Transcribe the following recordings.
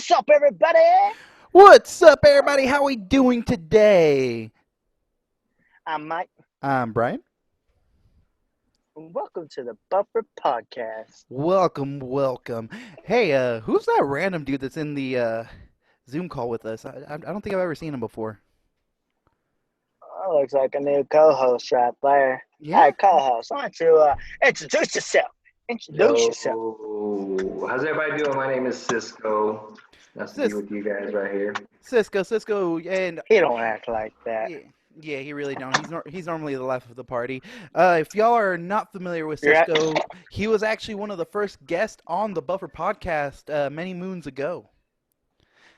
What's up, everybody? What's up, everybody? How we doing today? I'm Mike. I'm Brian. And welcome to the Buffer Podcast. Welcome. Hey, who's that random dude that's in the Zoom call with us? I don't think I've ever seen him before. Oh, looks like a new co-host right there. Yeah? Hey, co-host, why don't you introduce yourself? Introduce yourself. Yo, how's everybody doing? My name is Cisco. Nice to be Cis with you guys right here. Cisco, and He don't act like that. yeah, yeah, he really don't. He's normally the life of the party. If y'all are not familiar with You're at, Cisco, he was actually one of the first guests on the Buffer podcast many moons ago.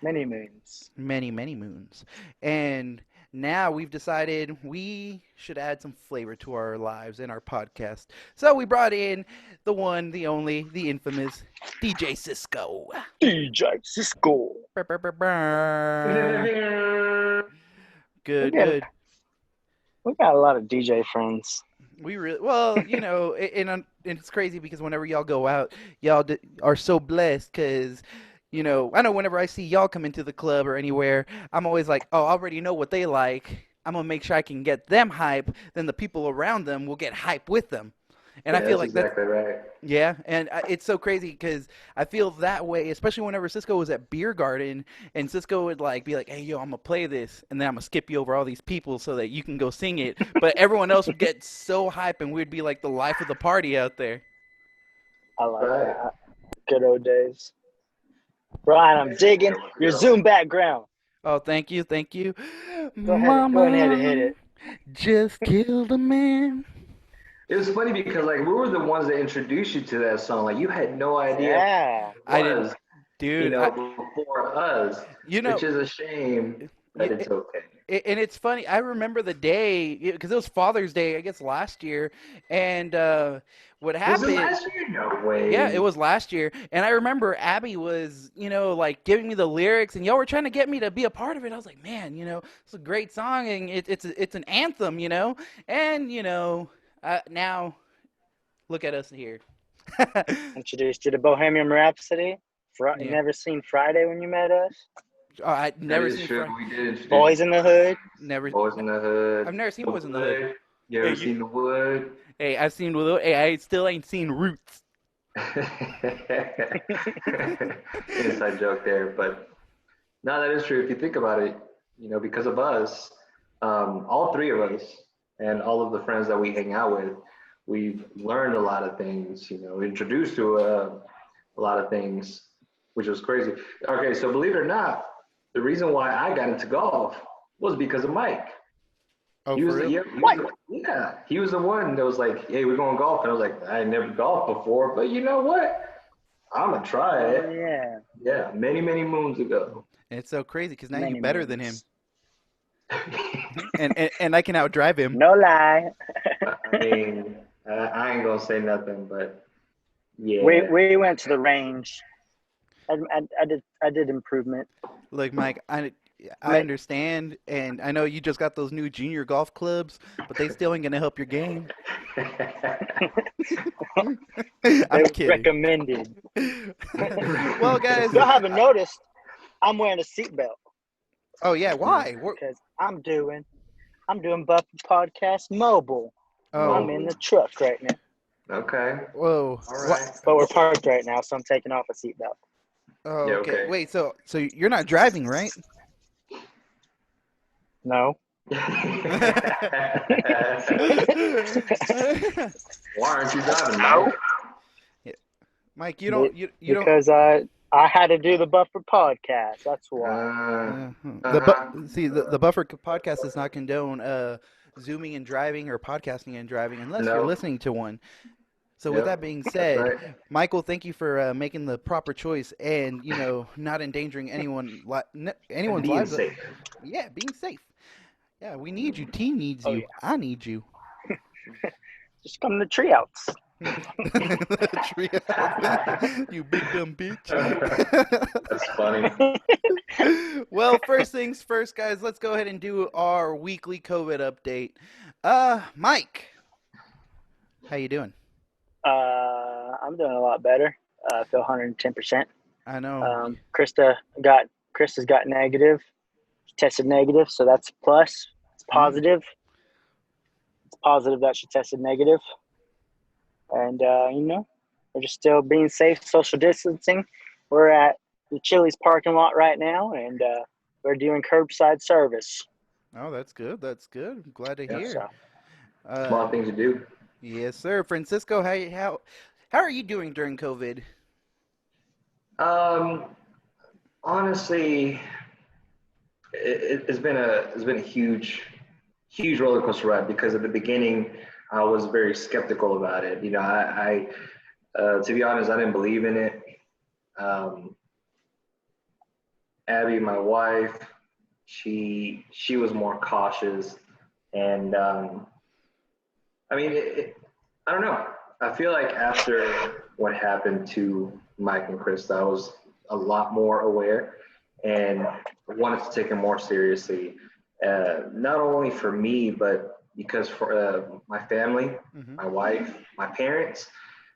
many moons. Many moons. And now we've decided we should add some flavor to our lives and our podcast. So we brought in the one, the only, the infamous DJ Cisco. DJ Cisco. Brr, brr, brr, brr. We Good, got, good. we got a lot of DJ friends. We really well, and it's crazy because whenever y'all go out, y'all are so blessed because. I know whenever I see y'all come into the club or anywhere, I'm always like, oh, I already know what they like. I'm going to make sure I can get them hype. Then the people around them will get hype with them. And I Yeah, feel that's like that's, exactly right. yeah. And it's so crazy because I feel that way, especially whenever Cisco was at Beer Garden and Cisco would be like, hey, yo, I'm going to play this. And then I'm going to skip you over all these people so that you can go sing it. But everyone else would get so hype and we'd be like the life of the party out there. I like Right. that. Good old days. Brian, I'm digging your Zoom background. Oh, thank you. Thank you. Go ahead and hit Mama it. just killed a man. It was funny because we were the ones that introduced you to that song. Like you had no idea Yeah. who I it didn't, was, dude. before us, You know, which is a shame, but you, it's okay. and it's funny. I remember the day because it was Father's Day, I guess last year, and what Was it happened? last year? No Yeah, it way. was last year, and I remember Abby was, giving me the lyrics, and y'all were trying to get me to be a part of it. I was like, man, it's a great song, and it's an anthem, and now look at us here. Introduced you to Bohemian Rhapsody. Yeah, Never seen Friday when you met us. I'd That never is seen true. We did introduce Boys in the Hood. never. Boys in the Hood. I've never seen The Boys in the Hood. Wood. You Hey, ever seen The Wood? hey, I've seen Willow. Hey, I still ain't seen Roots. Inside joke there, but no, that is true. If you think about it, because of us, all three of us, and all of the friends that we hang out with, we've learned a lot of things. Introduced to a lot of things, which was crazy. Okay, so believe it or not, the reason why I got into golf was because of Mike. Oh, He for was, real? he was the one that was like, "Hey, we're going golf," and I was like, "I never golfed before, but you know what? I'm gonna try Oh it." yeah, Yeah, many moons ago. And it's so crazy because now you're many better than him, moons. and I can outdrive him. No lie. I mean, I ain't gonna say nothing, but we yeah. we went to the range. I did improvement. Look, Mike, I But understand, and I know you just got those new junior golf clubs, but they still ain't gonna help your game. they I'm kidding. recommended. Well, guys, Y'all haven't noticed I'm wearing a seatbelt oh yeah, why? because I'm doing Buffy Podcast Mobile. I'm Oh, in the truck right now, Okay. whoa, All what? right. but we're parked right now, so I'm taking off a seatbelt. Oh, Yeah. okay. Okay. Wait, so you're not driving, right? No, Why aren't you driving, Mike? Yeah. Mike, you don't. because I had to do the Buffer Podcast. That's why. Uh-huh. See the Buffer podcast does not condone zooming and driving or podcasting and driving unless you're No. listening to one. So with that Yep. being That's said, right. Michael, thank you for making the proper choice and not endangering And anyone's being lives. safe. Yeah, being safe. Yeah, we need you. Team needs Oh you. yeah, I need you. just come to Treehouse. You big dumb bitch. That's funny. Well, first things first, guys. Let's go ahead and do our weekly COVID update. Mike, how you doing? I'm doing a lot better. I feel 110%. I know. Krista's got negative, tested negative, so that's a plus. It's Mm. positive. It's positive that she tested negative, and we're just still being safe, social distancing. We're at the Chili's parking lot right now, and we're doing curbside service. Oh, that's good. That's good. I'm glad to Yeah. hear. So Uh, Small things to do. yes, sir. Francisco, how are you doing during COVID? Um, honestly, it's been a huge roller coaster ride because at the beginning I was very skeptical about it. I to be honest, I didn't believe in it. Um, Abby, my wife, she was more cautious, and I mean, I don't know. I feel like after what happened to Mike and Chris, I was a lot more aware and wanted to take it more seriously. Not only for me, but because for my family, Hmm. my wife, my parents.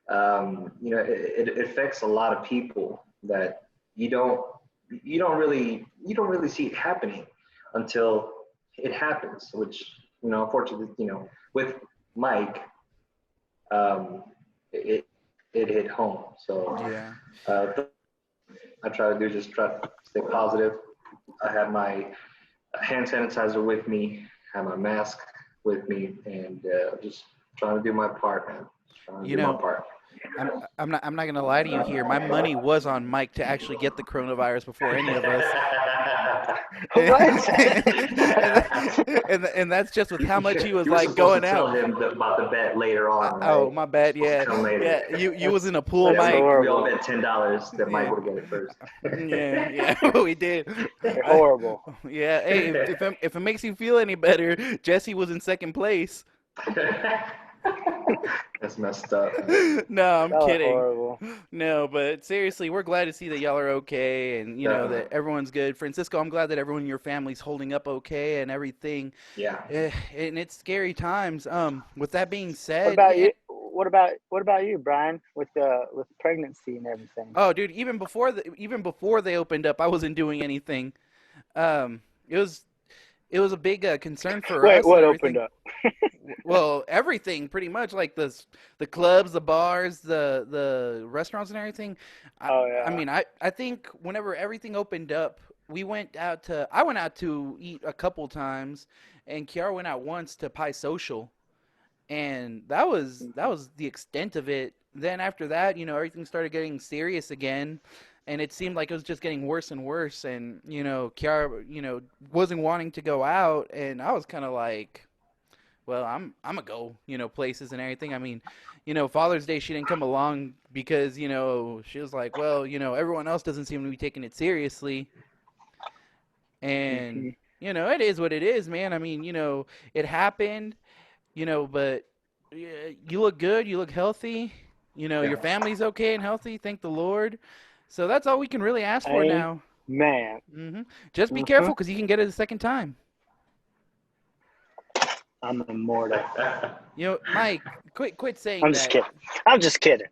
It affects a lot of people that you don't you don't really see it happening until it happens. Which unfortunately, with Mike, um, it it hit home. So Yeah. uh, I try to do just try to stay positive. I have my hand sanitizer with me, have my mask with me, and just trying to do my part, man. Just trying to You do my know, part. I'm not gonna lie to you here. My money was on Mike to actually get the coronavirus before any of us. what? And that's just with how much he was You were like supposed to going tell out. him about the bet later on, Oh, right? my bad. Supposed to Yeah, come later. yeah. You was that's in a pool, Yeah, that's Mike. we all horrible. bet $10 that Mike Yeah, would have got it first. yeah. We did. You're Uh, horrible. yeah. Hey, if it makes you feel any better, Jesse was in second place. That's messed up, man. No, I'm Y'all are kidding. horrible. No, but seriously, we're glad to see that y'all are okay and Definitely. that everyone's good. Francisco, I'm glad that everyone in your family's holding up okay and everything. Yeah. And it's scary times. With that being What said, about you? What about you, Brian, with pregnancy and everything? oh dude, even before they opened up, I wasn't doing anything. It was a big concern for Wait, us and what opened everything. up? Well, everything pretty much, like the clubs, the bars, the restaurants and everything. I Oh I yeah. mean, I think whenever everything opened up, I went out to eat a couple times, and Kiara went out once to Pie Social, and that was the extent of it. Then after that, everything started getting serious again, and it seemed like it was just getting worse and worse. And Kiara, wasn't wanting to go out, and I was kind of like, well, I'm gonna go, places and everything. I mean, Father's Day she didn't come along because she was like, well, everyone else doesn't seem to be taking it seriously, and Mhm. it is what it is, man. I mean, it happened, but you look good, you look healthy, Yeah. your family's okay and healthy, thank the Lord. So that's all we can really ask for now. Amen. Just be Hmm. careful because you can get it a second time. I'm immortal. Mike, quit saying I'm just that. kidding. I'm just kidding.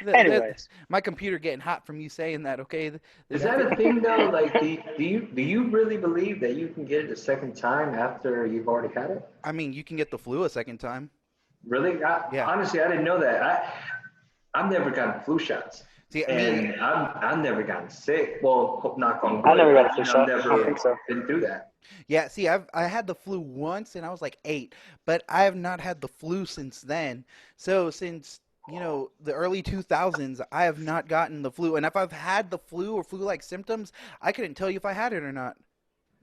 That Anyways, my computer getting hot from you saying that. Okay, Is that a thing though? Like, do you really believe that you can get it a second time after you've already had it? I mean, you can get the flu a second time. Really? Yeah. Honestly, I didn't know that. I've never gotten flu shots, See, me, and I've never gotten sick. Well, knock on I wood. never got a flu I've shot. I don't never think so. been through that. yeah. See, I had the flu once, and I was like 8, but I have not had the flu since then. So since the early 2000s, I have not gotten the flu. And if I've had the flu or flu-like symptoms, I couldn't tell you if I had it or not.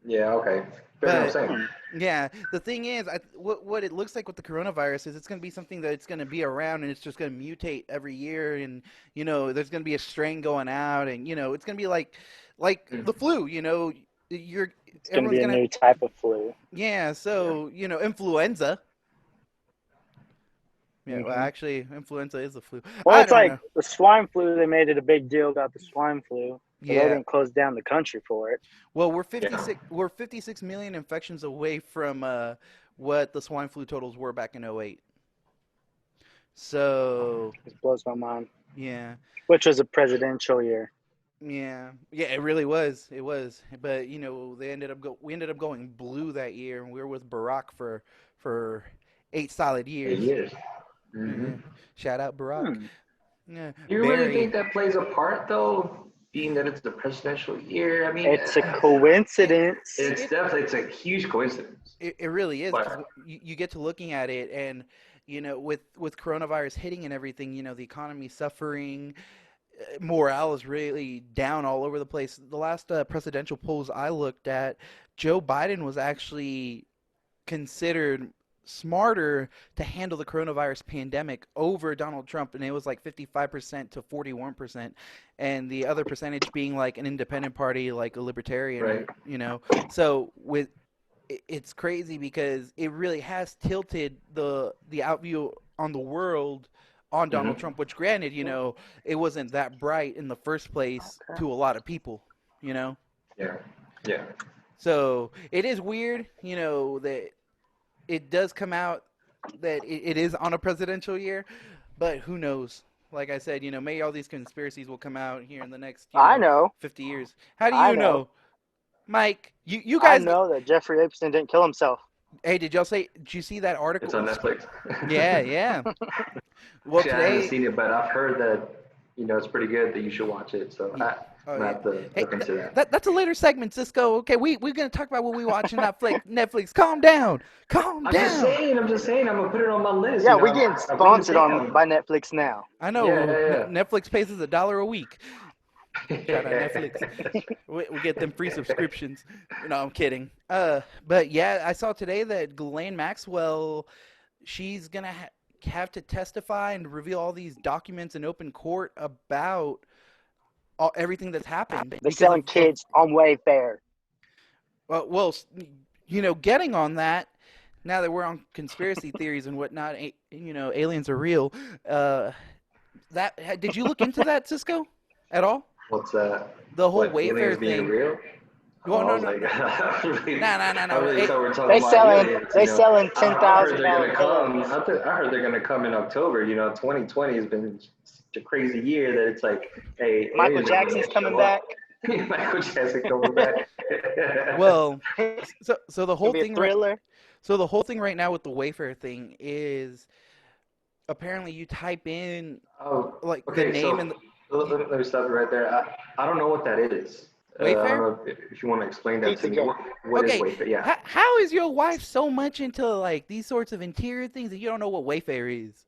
Yeah. Okay. Fair enough. But Saying. yeah, the thing is, what it looks like with the coronavirus is it's going to be something that it's going to be around and it's just going to mutate every year, and there's going to be a strain going out, and it's going to be like the flu. You're It's going to everyone's be a gonna new type of flu. yeah. Yeah. So influenza. Yeah, well, Hmm. actually, influenza is the flu. Well, I it's don't like know. the swine flu. They made it a big deal about the swine flu, so they Yeah. didn't close down the country for it. Well, we're Yeah. 56 million infections away from what the swine flu totals were back in '08. So It blows my mind. yeah. Which was a presidential year. Yeah, yeah, it really was. It was, but we ended up going blue that year, and we were with Barack for 8 solid 8 years. years. Hmm. Yeah, shout out Barack. Hmm. Yeah, Do you really think very. that plays a part, though, being that it's the presidential year? I mean, It's a It coincidence. it's it definitely it's a huge coincidence. it really is because But you get to looking at it, and with coronavirus hitting and everything, the economy suffering, morale is really down all over the place. The last presidential polls I looked at, Joe Biden was actually considered smarter to handle the coronavirus pandemic over Donald Trump, and it was like 55% to 41%, and the other percentage being like an independent party, like a right. libertarian. So it's crazy because it really has tilted the outview on the world on Donald Hmm. Trump, which granted, it wasn't that bright in the first place Okay. to a lot of people. Yeah. Yeah. So it is weird, that it does come out that it is on a presidential year, but who knows? Like I said, maybe all these conspiracies will come out here in the next, I know. 50 years. How do I you know. know? Mike, you I guys, know that Jeffrey Epstein didn't kill himself. hey, did you see that It's article? on Netflix. Yeah, yeah. Well, Actually, I haven't today, seen it, but I've heard that it's pretty good. That you should watch it. So yeah. I'm Oh gonna yeah. have to Hey, look into that. that's a later segment, Cisco. Okay, we're gonna talk about what we watch on Netflix. Netflix, calm down, calm I'm just down. saying. I'm just saying. I'm gonna put it on my list. Yeah, we getting I've written it sponsored on down. by Netflix now. I Yeah, know yeah, Netflix pays us $1 a week. Shout out Netflix. yeah. We get them free subscriptions. No, I'm kidding. But yeah, I saw today that Ghislaine Maxwell, she's gonna have to testify and reveal all these documents in open court about everything that's happened They're because selling kids on Wayfair. well, getting on that. Now that we're on conspiracy theories and whatnot, aliens are real. Uh, did you look into that, Cisco, at all? What's that? The whole What, Wayfair aliens being thing. real? Well, Oh, I no, was no, like, I really, no, no, no, I no. really thought we were talking They about selling aliens. they selling I, I heard they're $10,000 gonna come. pillows. I heard they're gonna come in October. 2020 has been such a crazy year that it's like, hey, Michael aliens are gonna Jackson's coming show up. back. Michael Jackson coming back. Well, It's so the whole gonna be a thing right, thriller. so the whole thing right now with the Wayfair thing is apparently you type in Oh, like the okay. name So and let me stop you right there. I don't know what that is. I don't Wayfair. know if you want to explain that to me. Pizzagate. What is Okay, Wayfair? Yeah. how is your wife so much into like these sorts of interior things that you don't know what Wayfair is?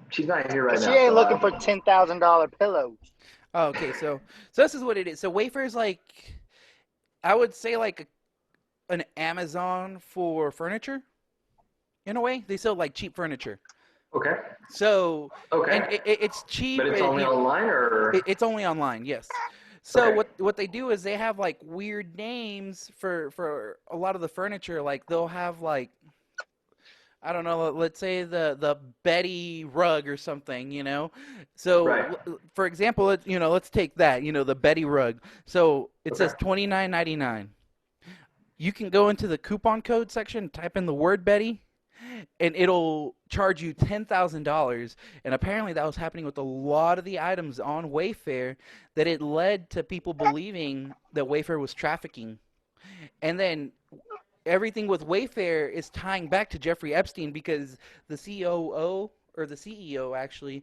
She's not here right She now, ain't so looking for $10,000 pillows. Oh, okay, so this is what it is. So Wayfair is like, I would say like an Amazon for furniture in a way. They sell like cheap furniture. okay. So, and Okay. it's cheap. But it's only online, or It's only online, yes. So okay. what they do is they have like weird names for a lot of the furniture. Like they'll have like, I don't know, let's say the Betty rug or something. Right. So for example, let's take that, the Betty rug. So it Okay. says $29.99. You can go into the coupon code section, type in the word Betty, and it'll charge you $10,000. And apparently that was happening with a lot of the items on Wayfair, that it led to people believing that Wayfair was trafficking. And then everything with Wayfair is tying back to Jeffrey Epstein, because the COO, or the CEO actually,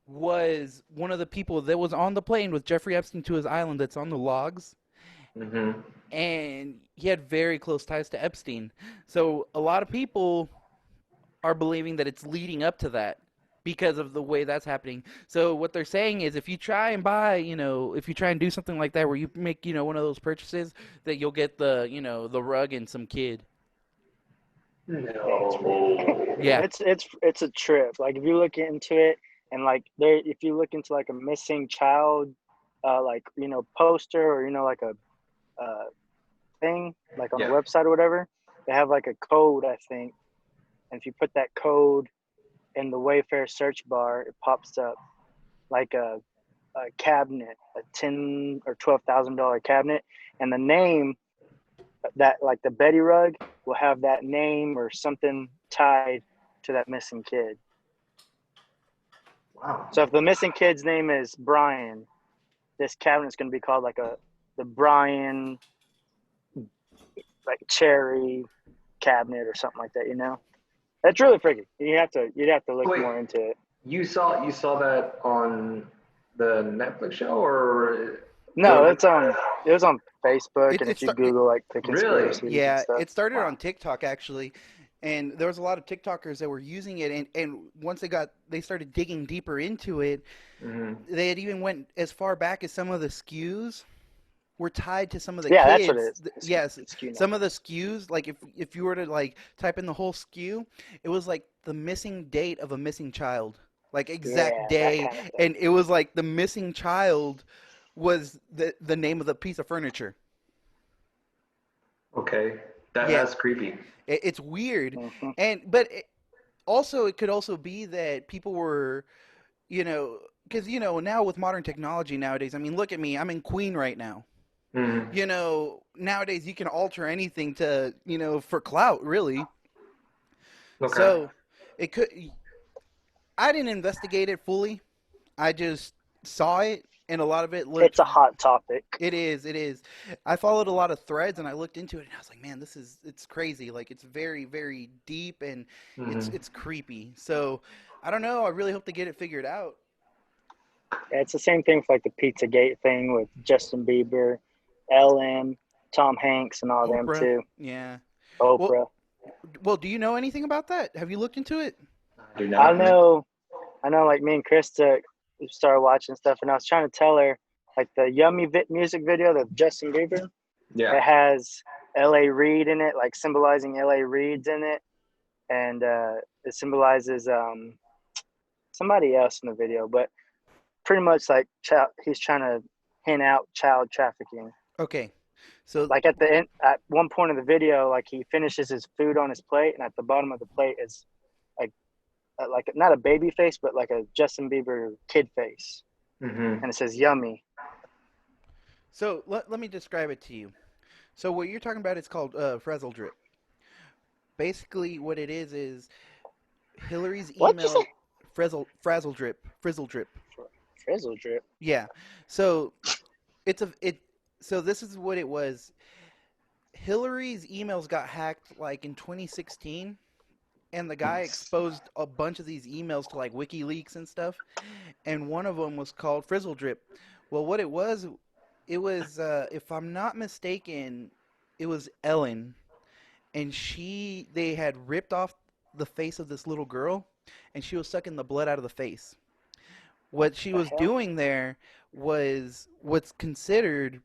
was one of the people that was on the plane with Jeffrey Epstein to his island that's on the logs. Mm-hmm. And he had very close ties to Epstein. So a lot of people are believing that it's leading up to that because of the way that's happening. So what they're saying is, if you try and buy, if you try and do something like that where you make, one of those purchases, that you'll get the rug and some kid. No. Yeah. It's a trip. Like if you look into it, and like if you look into like a missing child, like poster, or like a thing, like on a Yeah. website or whatever, they have like a code, I think, and if you put that code in the Wayfair search bar, it pops up like a cabinet, a $10,000 or $12,000 cabinet, and the name, that like the Betty rug, will have that name or something tied to that missing kid. Wow. So if the missing kid's name is Brian, this cabinet's going to be called like the Brian like cherry cabinet or something like that. You know, that's really freaky. You'd have to look Wait, more into it. you saw that on the Netflix show or No, what? it was on Facebook, and It if you start, Google like the Really? conspiracies and yeah, stuff. it started Wow. on TikTok actually, and there was a lot of TikTokers that were using it, and once they started digging deeper into it, Hmm. they had even went as far back as some of the skews were tied to some of the Yeah, that's what it kids. is. Yes, It's skew some number. of the skews, like if you were to like type in the whole skew, it was like the missing date of a missing child, like exact Yeah, that day, kind of thing. and it was like the missing child was the name of the piece of furniture. Okay, Yeah, that's creepy. it's weird, Hmm. but also it could also be that people were, because now with modern technology nowadays, I mean, look at me, I'm in Queen right now. Hmm. Nowadays you can alter anything to, for clout, really. Okay. So it could. I didn't investigate it fully. I just saw it, and a lot of it looked. It's a hot topic. It is. It is. I followed a lot of threads, and I looked into it, and I was like, man, it's crazy. Like it's very, very deep, and it's Hmm. it's creepy. So I don't know. I really hope to get it figured out. Yeah, it's the same thing with like the Pizzagate thing with Justin Bieber, LM, Tom Hanks, and all them Oprah. too. Yeah. Well, Oprah. well, do you know anything about that? Have you looked into it? I do I not know. know, I know. Like me and Krista started watching stuff, and I was trying to tell her like the Yummy music video, the Justin Bieber. Yeah. It has L.A. Reid in it, like symbolizing L.A. Reid's in it, and it symbolizes somebody else in the video, but pretty much like he's trying to hint out child trafficking. Okay. So Like at the end, at one point of the video, like he finishes his food on his plate, and at the bottom of the plate is like not a baby face, but like a Justin Bieber kid face, Hmm. and it says "yummy." let me describe it to you. So what you're talking about is called Frazzle Drip. Basically, what it is Hillary's What you email say? Frazzle Drip, Frizzle Drip. Frizzle drip. Yeah. So it's a it. So this is what it was. Hillary's emails got hacked like in 2016, and the guy exposed a bunch of these emails to like WikiLeaks and stuff. And one of them was called Frizzle Drip. Well, what it was if I'm not mistaken, it was Ellen, and they had ripped off the face of this little girl, and she was sucking the blood out of the face. What she The was hell? doing there was what's considered.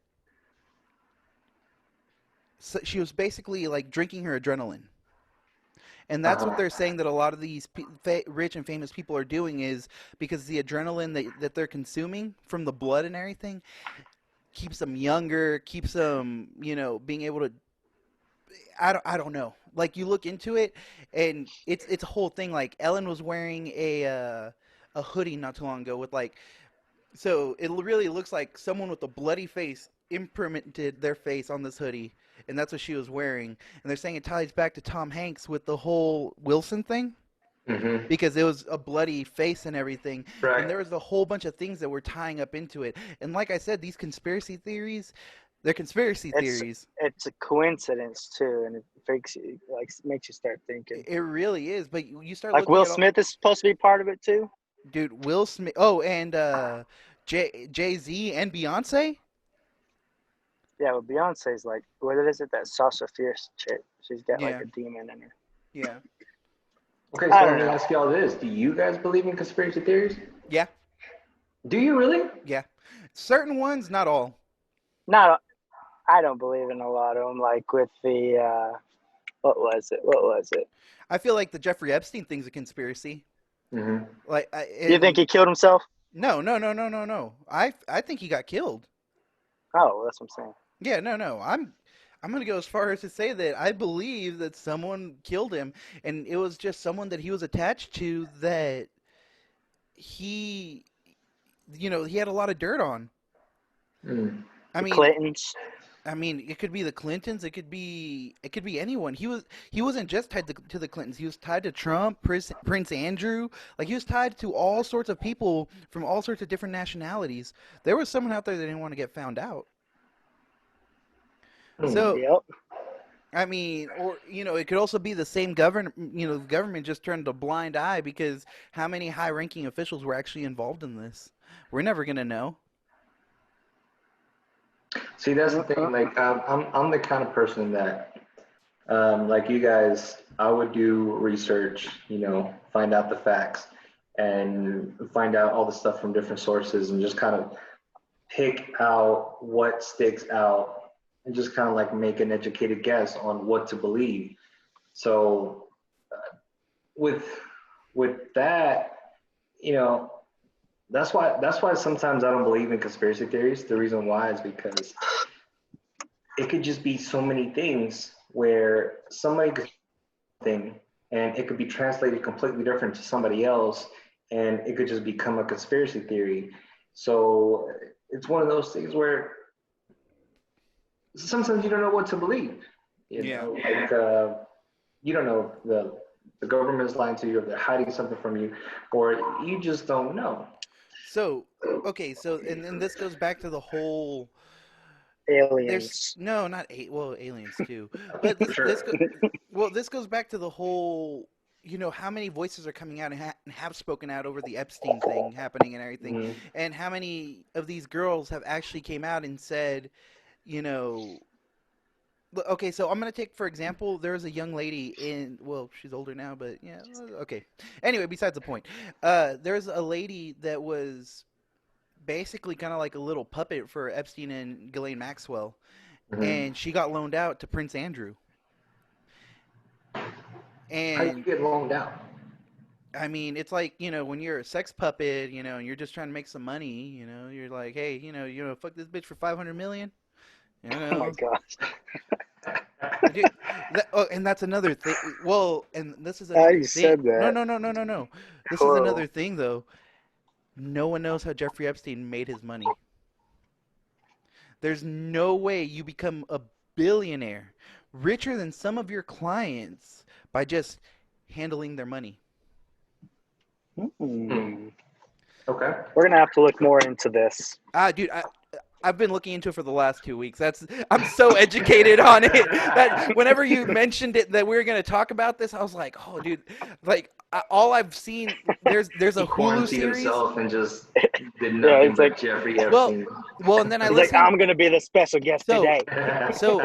So she was basically like drinking her adrenaline. And that's what Uh-huh. they're saying that a lot of these rich and famous people are doing is because the adrenaline that they're consuming from the blood and everything keeps them younger, keeps them, being able to. I don't know. Like you look into it, and it's a whole thing. Like Ellen was wearing a hoodie not too long ago with like, so it really looks like someone with a bloody face imprinted their face on this hoodie, and that's what she was wearing. And they're saying it ties back to Tom Hanks with the whole Wilson thing Hmm. because it was a bloody face and everything. And Right. there was a whole bunch of things that were tying up into it. And like I said, these conspiracy theories, they're conspiracy It's theories. it's a coincidence too, and it freaks you, like makes you start thinking. It really is. But you start Like looking Will at all, Smith is supposed to be part of it too. dude, Will Smith. Oh, and Jay Z and Beyonce. Yeah, but Beyonce's like, what is it? That Sasha Fierce chick. She's got like Yeah, a demon in her. yeah, Okay, I so don't let me know. ask you all this: do you guys believe in conspiracy theories? yeah, Do you really? yeah. Certain ones, not all. Not, I don't believe in a lot of them. Like with the, what was it? What was it? I feel like the Jeffrey Epstein thing's a conspiracy. Hmm. Like, You think and he killed himself? no, no, no, no, no, no. I think he got killed. Oh, that's what I'm saying. Yeah, no, no. I'm gonna go as far as to say that I believe that someone killed him, and it was just someone that he was attached to that he, he had a lot of dirt on. Mm. I The mean, Clintons. I mean, it could be the Clintons. It could be anyone. He wasn't just tied to the Clintons. He was tied to Trump, Prince Andrew. Like he was tied to all sorts of people from all sorts of different nationalities. There was someone out there that didn't want to get found out. Hmm. So Yep. I mean, or it could also be the same government. The government just turned a blind eye because how many high-ranking officials were actually involved in this? We're never gonna know. See, that's the Uh, thing. Like, I'm the kind of person that, like you guys, I would do research, find out the facts and find out all the stuff from different sources and just kind of pick out what sticks out and just kind of like make an educated guess on what to believe. So with that, you know, that's why sometimes I don't believe in conspiracy theories. The reason why is because it could just be so many things where somebody could thing and it could be translated completely different to somebody else and it could just become a conspiracy theory. So it's one of those things where sometimes you don't know what to believe. Yeah. Like you don't know the government's lying to you or they're hiding something from you or you just don't know. So, okay, so and this goes back to the whole. There's aliens. no, not well, aliens too, but For sure. this goes back to the whole. How many voices are coming out and have spoken out over the Epstein thing happening and everything, Mhm. and how many of these girls have actually came out and said, you know, okay, so I'm gonna take for example, there was a young lady well, she's older now, but yeah, okay. Anyway, besides the point, there's a lady that was basically kind of like a little puppet for Epstein and Ghislaine Maxwell, Mhm. and she got loaned out to Prince Andrew. How do you And get loaned out? I mean, it's like when you're a sex puppet, and you're just trying to make some money. You're like, hey, fuck this bitch for 500 million. You Oh my know, gosh. Dude, and that's another thing. Well, and this is Ah, another you thing. said No, that. no, no, no, no, no. This is Horrible. another thing, though. No one knows how Jeffrey Epstein made his money. There's no way you become a billionaire, richer than some of your clients, by just handling their money. Hmm. Hmm. Okay. We're gonna have to look more into this. Dude, I've been looking into it for the last 2 weeks. I'm so educated on it that whenever you mentioned it that we were gonna talk about this, I was like, oh, dude, like all I've seen there's He a Hulu quarantined series. himself and just did Yeah, nothing it's like but Jeffrey Well, Epstein. and then I he's like, listened. I'm gonna be the special guest So today. so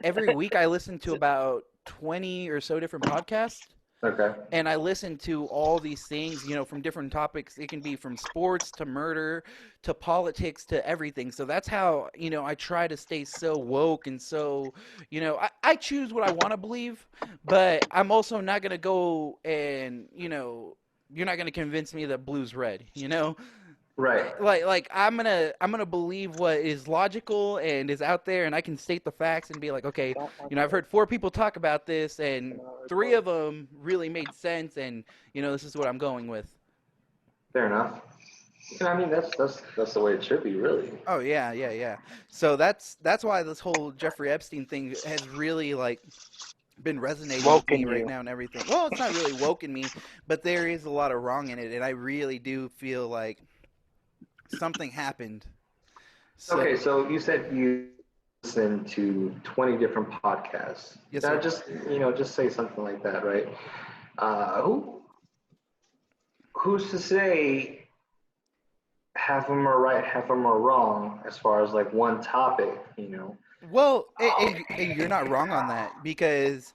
every week I listen to about 20 or so different podcasts. Okay. And I listen to all these things, from different topics. It can be from sports to murder to politics to everything. So that's how, I try to stay so woke and so, I choose what I want to believe, but I'm also not going to go and, you're not going to convince me that blue's red. Right. Like I'm gonna believe what is logical and is out there, and I can state the facts and be like, okay, Don't want I've heard 4 people talk about this, to and know 3 of them really made sense, and this is what I'm going with. Fair enough. I mean, that's the way it should be, really. Oh yeah, yeah, yeah. So that's why this whole Jeffrey Epstein thing has really like been resonating with me woken right you. now and everything. Well, it's not really woken me, but there is a lot of wrong in it, and I really do feel like something happened. Okay, So so you said you listen to 20 different podcasts. yes, Now, sir. just say something like that, right? Who's to say half of them are right, half of them are wrong as far as like one topic? Well, and you're not wrong on that because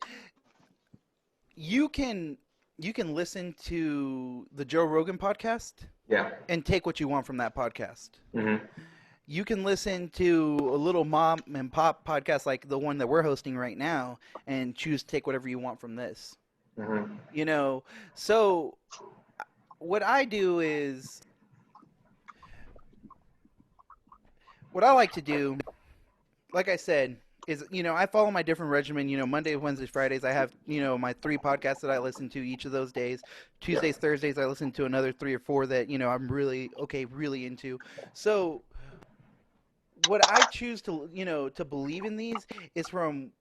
you can listen to the Joe Rogan podcast Yeah. and take what you want from that podcast. Hmm. You can listen to a little mom and pop podcast like the one that we're hosting right now and choose to take whatever you want from this. Hmm. You know, so what I do is what I like to do, like I said, is I follow my different regimen. Monday, Wednesdays, Fridays, I have my 3 podcasts that I listen to each of those days. Yeah. Tuesdays, Thursdays, I listen to another 3 or 4 that I'm really into. So what I choose to, to believe in these is from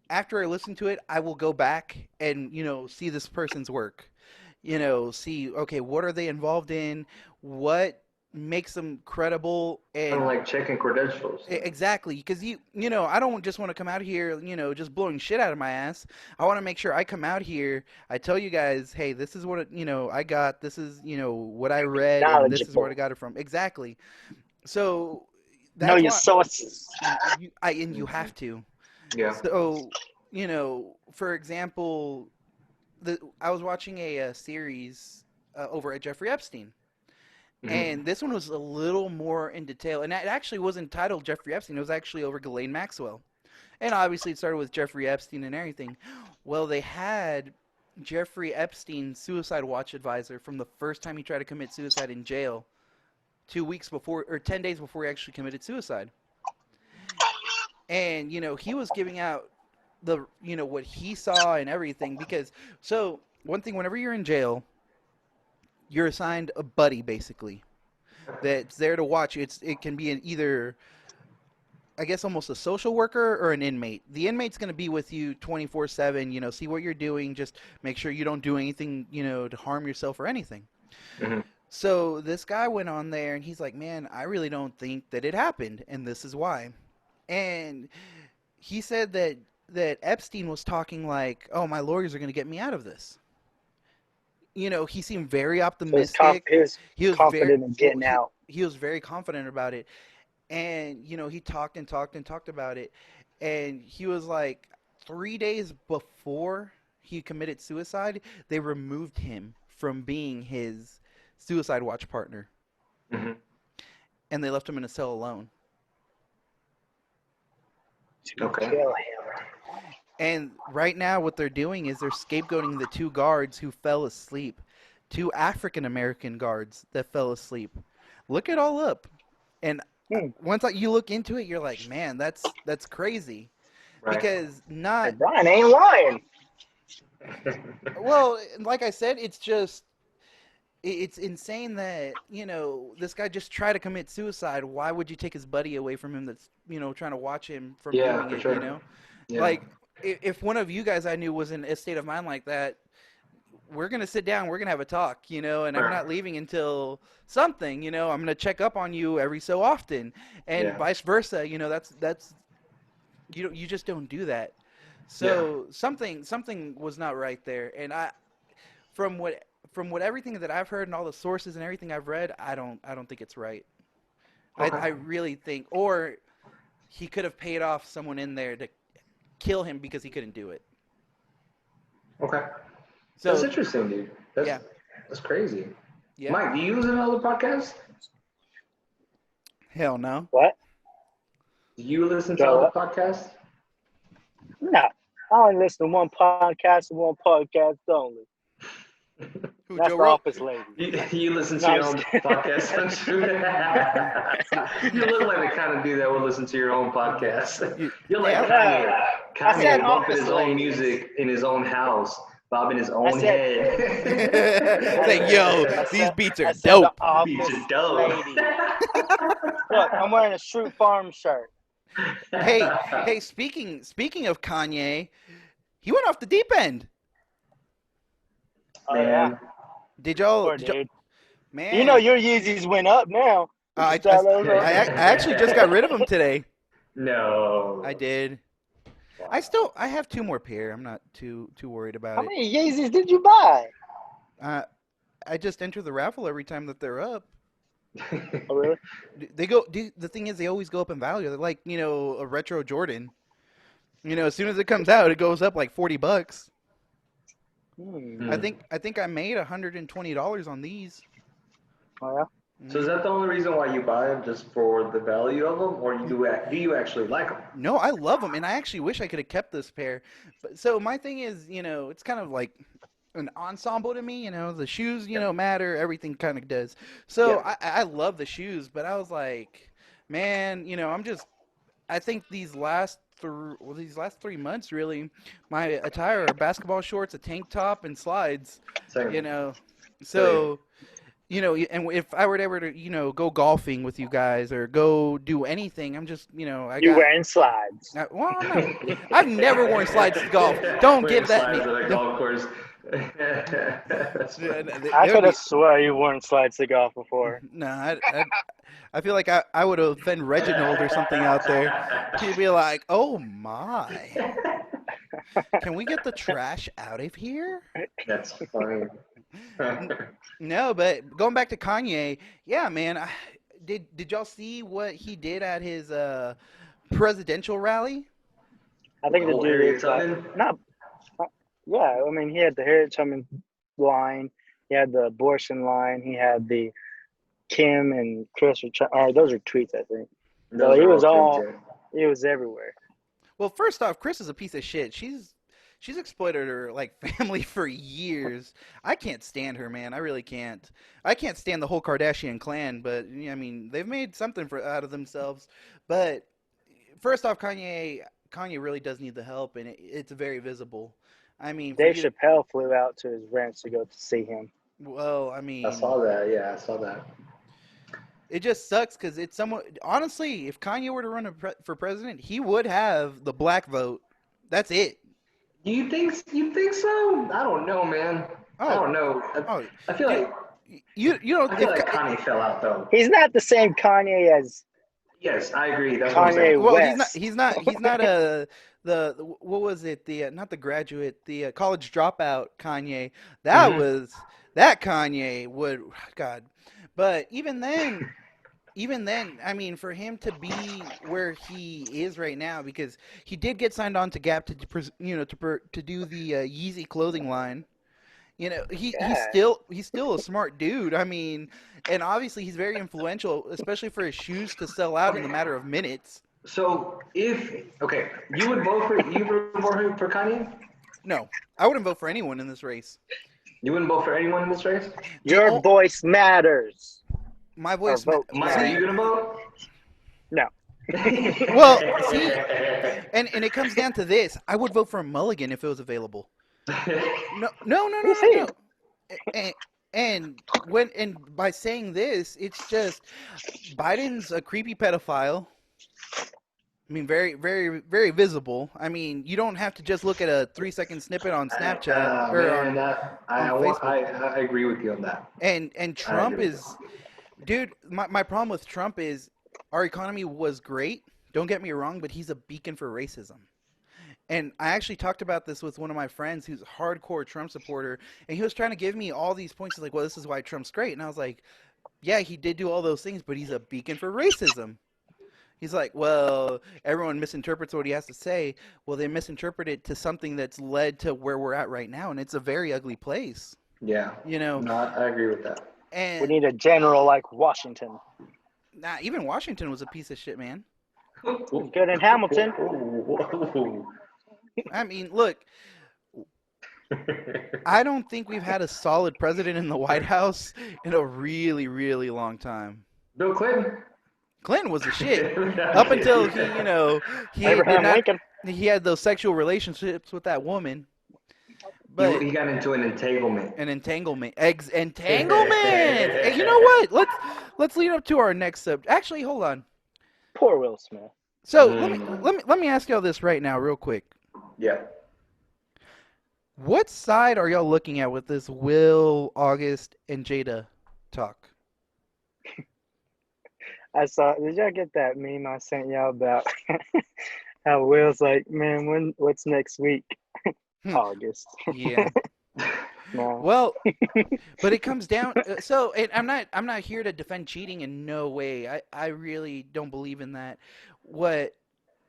after I listen to it, I will go back and, see this person's work. See, okay, what are they involved in? What makes them credible? Kind of And like checking credentials. exactly, because I don't just want to come out here, just blowing shit out of my ass. I want to make sure I come out here, I tell you guys, hey, this is what, I got, this is, what I read, and this is where I Knowledgeable. got it from. Exactly. So Know that's your why sources. you Mhm. have to. Yeah. So, for example, I was watching a series over at Jeffrey Epstein, Hmm. and this one was a little more in detail. And it actually wasn't titled Jeffrey Epstein; it was actually over Ghislaine Maxwell. And obviously, it started with Jeffrey Epstein and everything. Well, they had Jeffrey Epstein's suicide watch advisor from the first time he tried to commit suicide in jail, 2 weeks before or 10 days before he actually committed suicide. And he was giving out the what he saw and everything because so one thing whenever you're in jail you're assigned a buddy basically that's there to watch you. It can be an either I guess almost a social worker or an inmate. The inmate's going to be with you 24/7, see what you're doing, just make sure you don't do anything, to harm yourself or anything. Hmm. So this guy went on there and he's like, "Man, I really don't think that it happened and this is why." And he said that Epstein was talking like, "Oh, my lawyers are going to get me out of this." He seemed very So optimistic. he was He was very confident in well, getting out. he was very confident about it. And he talked and talked and talked about it. And he was like 3 days before he committed suicide, they removed him from being his suicide watch partner Hmm. and they left him in a cell alone. To Okay. kill him. And right now, what they're doing is they're scapegoating the two guards who fell asleep, two African American guards that fell asleep. Look it all up, and Hmm. once you look into it, you're like, man, that's crazy, Right. because Hey, not Brian ain't lying. well, like I said, it's just it's insane that this guy just tried to commit suicide. Why would you take his buddy away from him that's trying to watch him from Yeah, doing for it? sure. Yeah. Like if one of you guys I knew was in a state of mind like that, we're gonna sit down, we're gonna have a talk, and I'm Right. not leaving until something, I'm gonna check up on you every so often, and Yeah. vice versa. That's you just don't do that. Yeah. So something was not right there, and from what from what everything that I've heard and all the sources and everything I've read, I don't think it's right. I Okay. really think, or he could have paid off someone in there to kill him because he couldn't do it. Okay. That's So interesting, dude. That's yeah, that's crazy. yeah, Mike, do you listen to other podcasts? hell no. What? Do you listen to Joe, other what? podcasts? No. I only listen to one podcast and one podcast only. Who, That's Joe the Rogan? Office Lady. You listen No, to I'm your just own kidding. podcast, don't you? You look like the kind of dude that would listen to your own podcast. You, You're hey, like No, Kanye. I said Kanye bumping Office his own Ladies. music in his own house, bobbing his I own said head. say, yo, I these said beats I are said the dope. Beats Office are dope. Lady. Look, I'm wearing a Shroot Farm shirt. Hey, speaking of Kanye, he went off the deep end. Oh yeah, Man, Did y'all? poor Did y'all? dude. You know Man, your Yeezys went up now. You I, should I, sell those up. I actually just got rid of him today. no. I did. I have two more pair. I'm not too worried How about it. many Yeezys did you buy? Uh, I just enter the raffle every time that they're up. Oh really? They go. The thing is, they always go up in value. They're like a retro Jordan. As soon as it comes out, it goes up like $40. Hmm. I think I made $120 on these. Oh yeah. So is that the only reason why you buy them, just for the value of them, or do you actually like them? No, I love them, and I actually wish I could have kept this pair. But so my thing is, it's kind of like an ensemble to me. The shoes, Yeah. matter. Everything kind of does. So Yeah. I love the shoes, but I was like, man, I think these last 3 months really, my attire are basketball shorts, a tank top, and slides. Same. You know, Same. so And if I were to ever to, go golfing with you guys or go do anything, I'm just, You wearing slides? Well, I'm not. I've never worn slides to golf. Don't Wearing give that me. slides at a golf course. That's Yeah, funny. I it would could be have swore you worn slides to golf before. no. I feel like I would offend Reginald or something out there. He'd be like, "Oh my, can we get the trash out of here?" That's funny. No, but going back to Kanye, yeah, man. Did y'all see what he did at his presidential rally? I think the Oh, dude Harriet is like Tubman? not. Yeah, I mean, he had the Harriet Tubman line. He had the abortion line. He had the Kim and Chris. Those are tweets, I think. So Those he are was all all. tweets, He was everywhere. Well, first off, Chris is a piece of shit. She's exploited her like family for years. I can't stand her, man. I really can't. I can't stand the whole Kardashian clan, but I mean, they've made something out of themselves. But first off, Kanye really does need the help, and it's very visible. I mean, Dave Chappelle flew out to his ranch to go to see him. well, I mean, I saw that. Yeah, I saw that. it just sucks because it's somewhat. Honestly, if Kanye were to run for president, he would have the black vote. That's it. You think so? I don't know, man. I don't know. Oh, I feel like you don't. I feel like Kanye fell out though. He's not the same Kanye as Yes, I agree. That's what I'm Kanye saying. Well, West. he's not a what was it, the not the graduate, the college dropout Kanye. That Kanye would, God. But even then, I mean, for him to be where he is right now, because he did get signed on to Gap to do the Yeezy clothing line. He's still a smart dude. I mean, and obviously he's very influential, especially for his shoes to sell out in a matter of minutes. So you would vote for Kanye? No, I wouldn't vote for anyone in this race. You wouldn't vote for anyone in this race? Your voice matters. My voice. Mike, are you gonna vote? No. Well, see, and it comes down to this. I would vote for Mulligan if it was available. No. And by saying this, it's just Biden's a creepy pedophile. I mean, very, very, very visible. I mean, you don't have to just look at a 3-second snippet on Snapchat I agree with you on that. And Trump is, dude. My problem with Trump is our economy was great. Don't get me wrong, but he's a beacon for racism. And I actually talked about this with one of my friends who's a hardcore Trump supporter, and he was trying to give me all these points. He's like, well, this is why Trump's great. And I was like, yeah, he did do all those things, but he's a beacon for racism. He's like, well, everyone misinterprets what he has to say. Well, they misinterpret it to something that's led to where we're at right now, and it's a very ugly place. Yeah. No, I agree with that. And we need a general like Washington. Nah, even Washington was a piece of shit, man. Good in Hamilton. I mean, look, I don't think we've had a solid president in the White House in a really, really long time. Bill Clinton. Clinton was the shit up until he had those sexual relationships with that woman. But he got into an entanglement. Entanglement. Hey, you know what? Let's lead up to our next subject. Actually, hold on. Poor Will Smith. So let me ask y'all this right now, real quick. Yeah. What side are y'all looking at with this Will, August, and Jada talk? Did y'all get that meme I sent y'all about how Will's like, man, what's next week? August. Yeah. No. Well, but it comes down. So, and I'm not here to defend cheating in no way. I really don't believe in that. What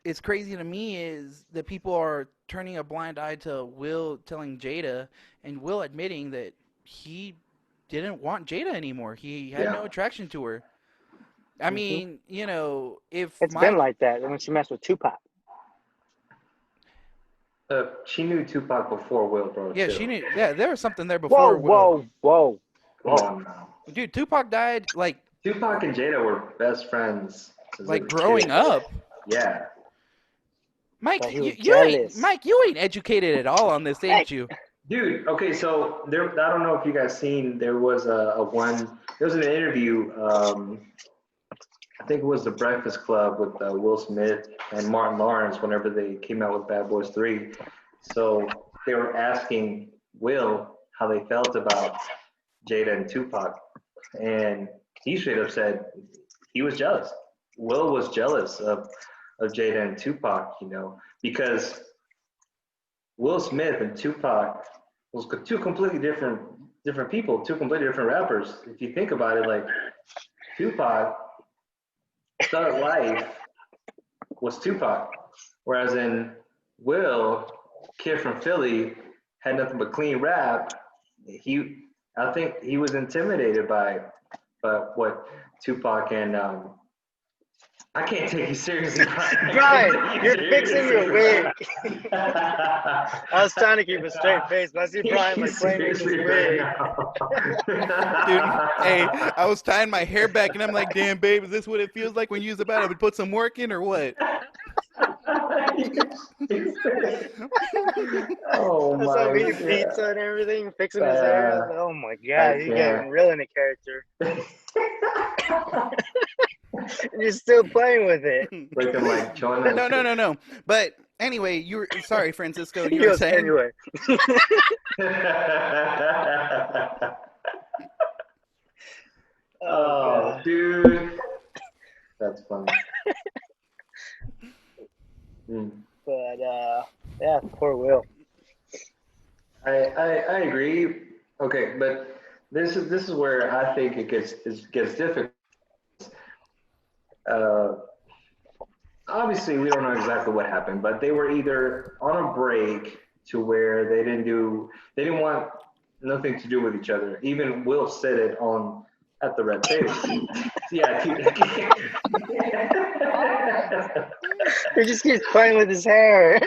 is crazy to me is that people are turning a blind eye to Will telling Jada, and Will admitting that he didn't want Jada anymore. He had no attraction to her. I mean, if it's been like that when she messed with Tupac. She knew Tupac before Will, bro. Yeah, she knew. Yeah, there was something there before. Whoa. Dude, Tupac died like. Tupac and Jada were best friends. Like growing up. Yeah. Mike, you ain't educated at all on this, ain't you? Dude, okay, so there, I don't know if you guys seen, there was there was an interview, I think it was the Breakfast Club with Will Smith and Martin Lawrence whenever they came out with Bad Boys 3. So they were asking Will how they felt about Jada and Tupac. And he straight up said he was jealous. Will was jealous of Jada and Tupac, because Will Smith and Tupac was two completely different people, two completely different rappers. If you think about it, like Tupac, Thug Life was Tupac, whereas in Will, kid from Philly, had nothing but clean rap. I think he was intimidated by what Tupac and I can't take you seriously, Brian. Brian, you're fixing your wig. I was trying to keep a straight face, but I see Brian like playing with his wig. Dude, hey, I was tying my hair back, and I'm like, damn, babe, is this what it feels like when you use about it? Would put some work in, or what? Oh I saw him my eating God. pizza and everything, fixing his hair. I was like, oh my God, he's can't. getting real into character. And you're still playing with it. Looking like John. No. But anyway, you were sorry, Francisco. He You were goes, saying anyway. Oh, dude, that's funny. But yeah, poor Will. I agree. Okay, but this is where I think it gets difficult. Obviously, we don't know exactly what happened, but they were either on a break to where they didn't want nothing to do with each other. Even Will said it at the red table. Yeah. He just keeps playing with his hair.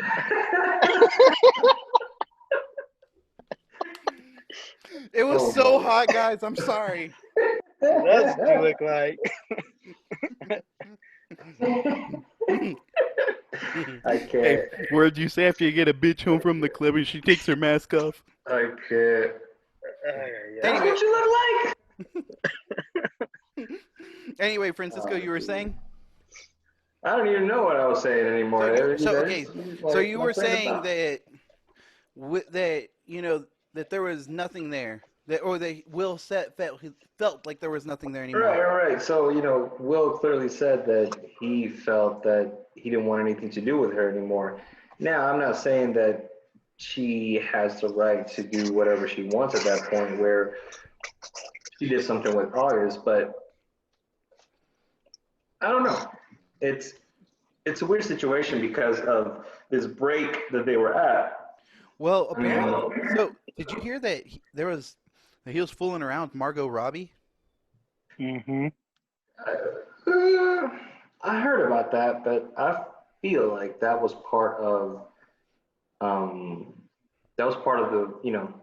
it was so hot, guys. I'm sorry. That's what you look like. I can't. Hey, what'd you say after you get a bitch home from the club and she takes her mask off? I can't. That's what you look like. Anyway, Francisco, you were saying? I don't even know what I was saying anymore. So you were saying that that there was nothing there, that Will felt like there was nothing there anymore. Right. So Will clearly said that he felt that he didn't want anything to do with her anymore. Now, I'm not saying that she has the right to do whatever she wants at that point where she did something with August, but I don't know. It's a weird situation because of this break that they were at. Well, apparently. So, did you hear that he was fooling around with Margot Robbie? Mm-hmm. I heard about that, but I feel like that was part of the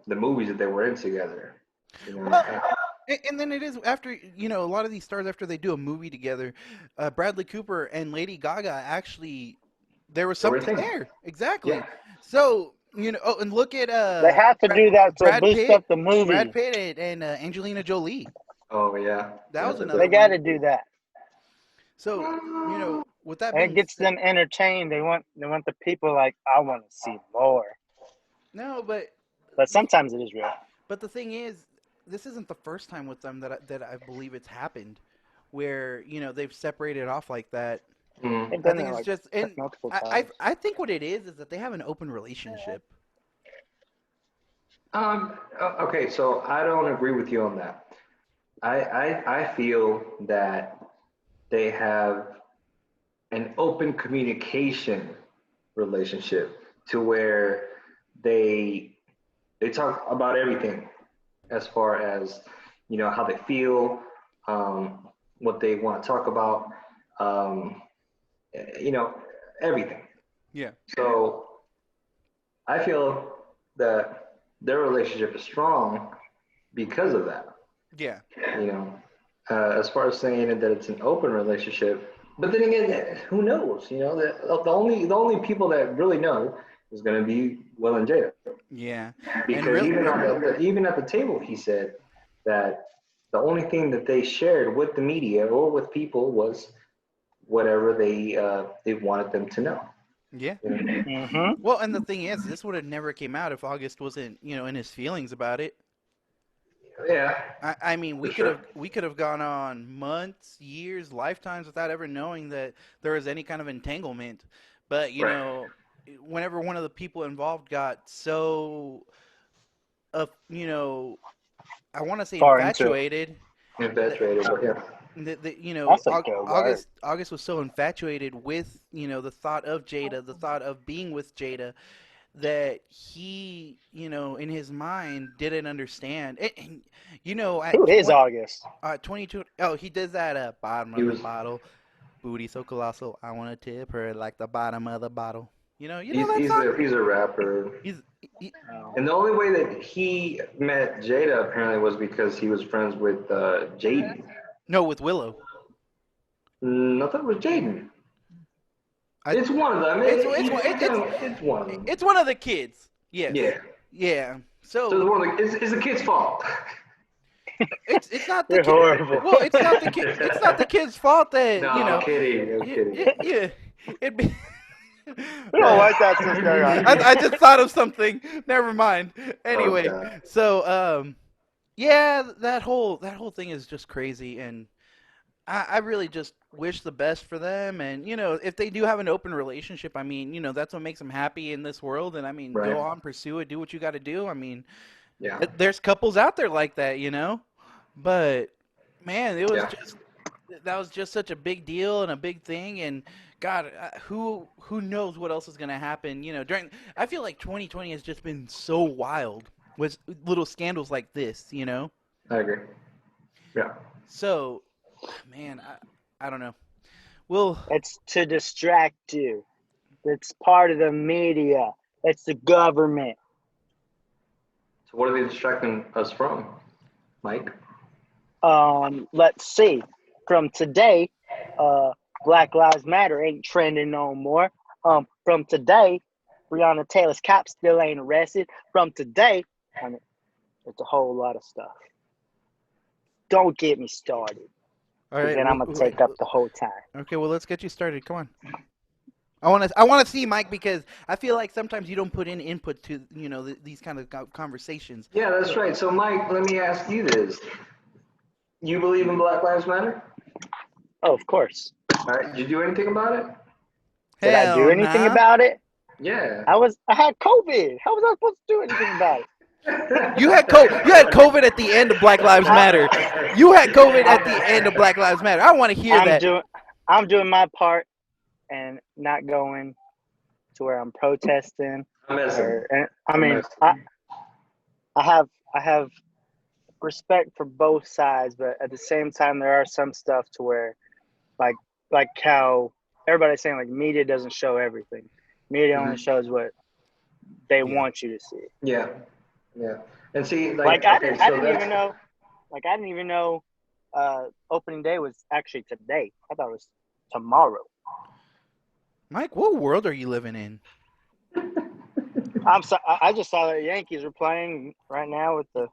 movies that they were in together. And then it is after a lot of these stars, after they do a movie together, Bradley Cooper and Lady Gaga, actually there was something there. Exactly. Yeah. So and look at they have to do that to boost up the movie. Brad Pitt and Angelina Jolie. Oh yeah, that was another. They got to do that. So with that, it gets them entertained. They want the people like, I want to see more. No, but sometimes it is real. But the thing is, this isn't the first time with them that I believe it's happened, where they've separated off like that. I think it's just, and I think what it is that they have an open relationship. Okay, so I don't agree with you on that. I feel that they have an open communication relationship to where they talk about everything as far as how they feel, what they want to talk about, everything. Yeah. So I feel that their relationship is strong because of that. Yeah. As far as saying that it's an open relationship, but then again, who knows? The only people that really know is going to be Will and Jada. Yeah. And Because even at the table, he said that the only thing that they shared with the media or with people was whatever they wanted them to know. yeah. You know? Mm-hmm. Well, and the thing is, this would have never came out if August wasn't, in his feelings about it. Yeah, I mean, for sure. we could have gone on months, years, lifetimes without ever knowing that there was any kind of entanglement. But Right. whenever one of the people involved got so, you know, I want to say Far into it. infatuated. Infatuated, but yeah. That's a good word. August was so infatuated with the thought of Jada, the thought of being with Jada, that he in his mind didn't understand. At Who is August? 22. Oh, he does that bottom He of the was bottle, booty so colossal, I want to tip her like the bottom of the bottle. You know that he's song. he's a rapper. He, Oh. And the only way that he met Jada apparently was because he was friends with Jaden. no, with Willow. I thought it was Jaden. I, It's one of them. It's one of them. it's one of the kids. Yes. Yeah. Yeah. So So it's the kid's fault. it's not the You're kid. horrible. Well, it's not the kid. It's not the kid's fault that No, I'm kidding. I'm kidding. Yeah. It'd be. We don't like that, sister. I just thought of something. Never mind. Anyway, God. so yeah, that whole thing is just crazy, and I really just wish the best for them. And if they do have an open relationship, I mean, that's what makes them happy in this world. And I mean, Right. go on, pursue it, do what you got to do. I mean, Yeah. there's couples out there like that, but man, it was Yeah. just that was just such a big deal and a big thing. And God, who knows what else is gonna happen? During I feel like 2020 has just been so wild with little scandals like this. I agree. Yeah. So, man, I don't know. Well, It's to distract you. It's part of the media. It's the government. So what are they distracting us from, Mike? Let's see. From today, Black Lives Matter ain't trending no more. From today, Breonna Taylor's cop still ain't arrested. From today, I mean, it's a whole lot of stuff. Don't get me started. all right. Then I'm gonna take up the whole time. Okay, well, let's get you started. Come on. I want to see Mike, because I feel like sometimes you don't put in input to these kind of conversations. Yeah, that's right. So Mike, let me ask you this. You believe in Black Lives Matter? Oh, of course. All right. Did you do anything about it? Did I do Hell anything nah. about it? Yeah. I had COVID. How was I supposed to do anything about it? You had COVID at the end of Black Lives Matter. You had COVID at the end of Black Lives Matter. I want to hear that. I'm doing my part and not going to where I'm protesting. I'm messing. I have respect for both sides, but at the same time, there are some stuff to where, like how everybody's saying, like, media doesn't show everything. Media only shows what they want you to see. Yeah. Yeah. And see, I didn't even know opening day was actually today. I thought it was tomorrow. Mike, what world are you living in? I'm sorry. I just saw that the Yankees were playing right now with the.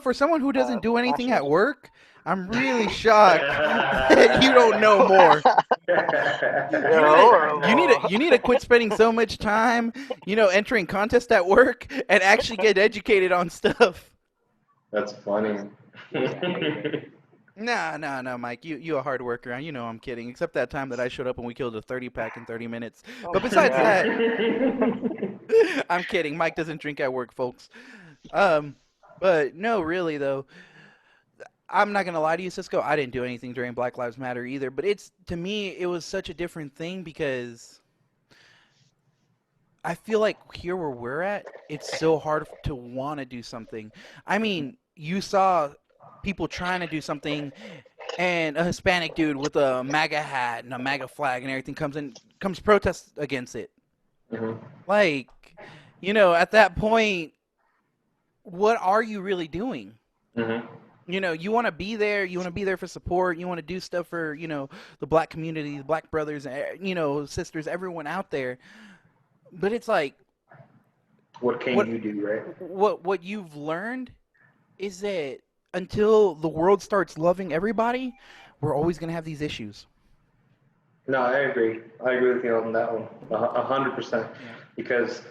For someone who doesn't do anything at work, I'm really shocked that you don't know more. You need to quit spending so much time, entering contests at work and actually get educated on stuff. That's funny. No, Mike. You a hard worker. I'm kidding. Except that time that I showed up and we killed a 30-pack in 30 minutes. But besides that, I'm kidding. Mike doesn't drink at work, folks. But no, really though, I'm not gonna lie to you, Cisco. I didn't do anything during Black Lives Matter either. But to me, it was such a different thing, because I feel like here where we're at, it's so hard to want to do something. I mean, you saw people trying to do something, and a Hispanic dude with a MAGA hat and a MAGA flag and everything comes protest against it. Mm-hmm. Like, at that point, what are you really doing? Mm-hmm. You want to be there. You want to be there for support. You want to do stuff for, the black community, the black brothers, sisters, everyone out there. But it's like, what can what you do, right? what you've learned is that until the world starts loving everybody, we're always going to have these issues. No, I agree. I agree with you on that one, 100%. Yeah. Because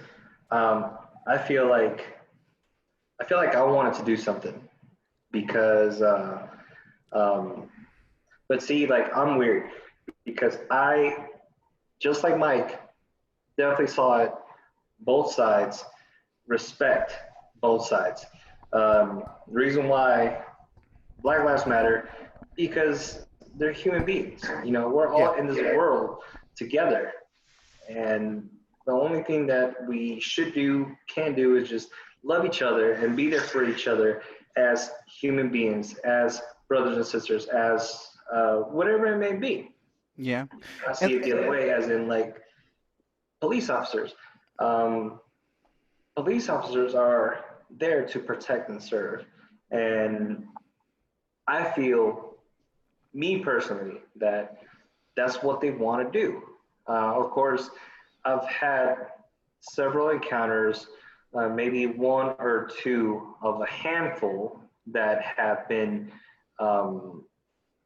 um, I feel like I wanted to do something because, um, but see, like I'm weird because I just like Mike definitely saw it both sides, respect both sides. The reason why Black Lives Matter because they're human beings. You know, we're Yeah. all in this world together, and the only thing that we should do, can do, is just love each other and be there for each other as human beings, as brothers and sisters, as whatever it may be. Yeah. I And see it the other way, as in like police officers. Um, Police officers are there to protect and serve, and I feel, me personally, that that's what they want to do. Of course, I've had several encounters, maybe one or two of a handful that have been um,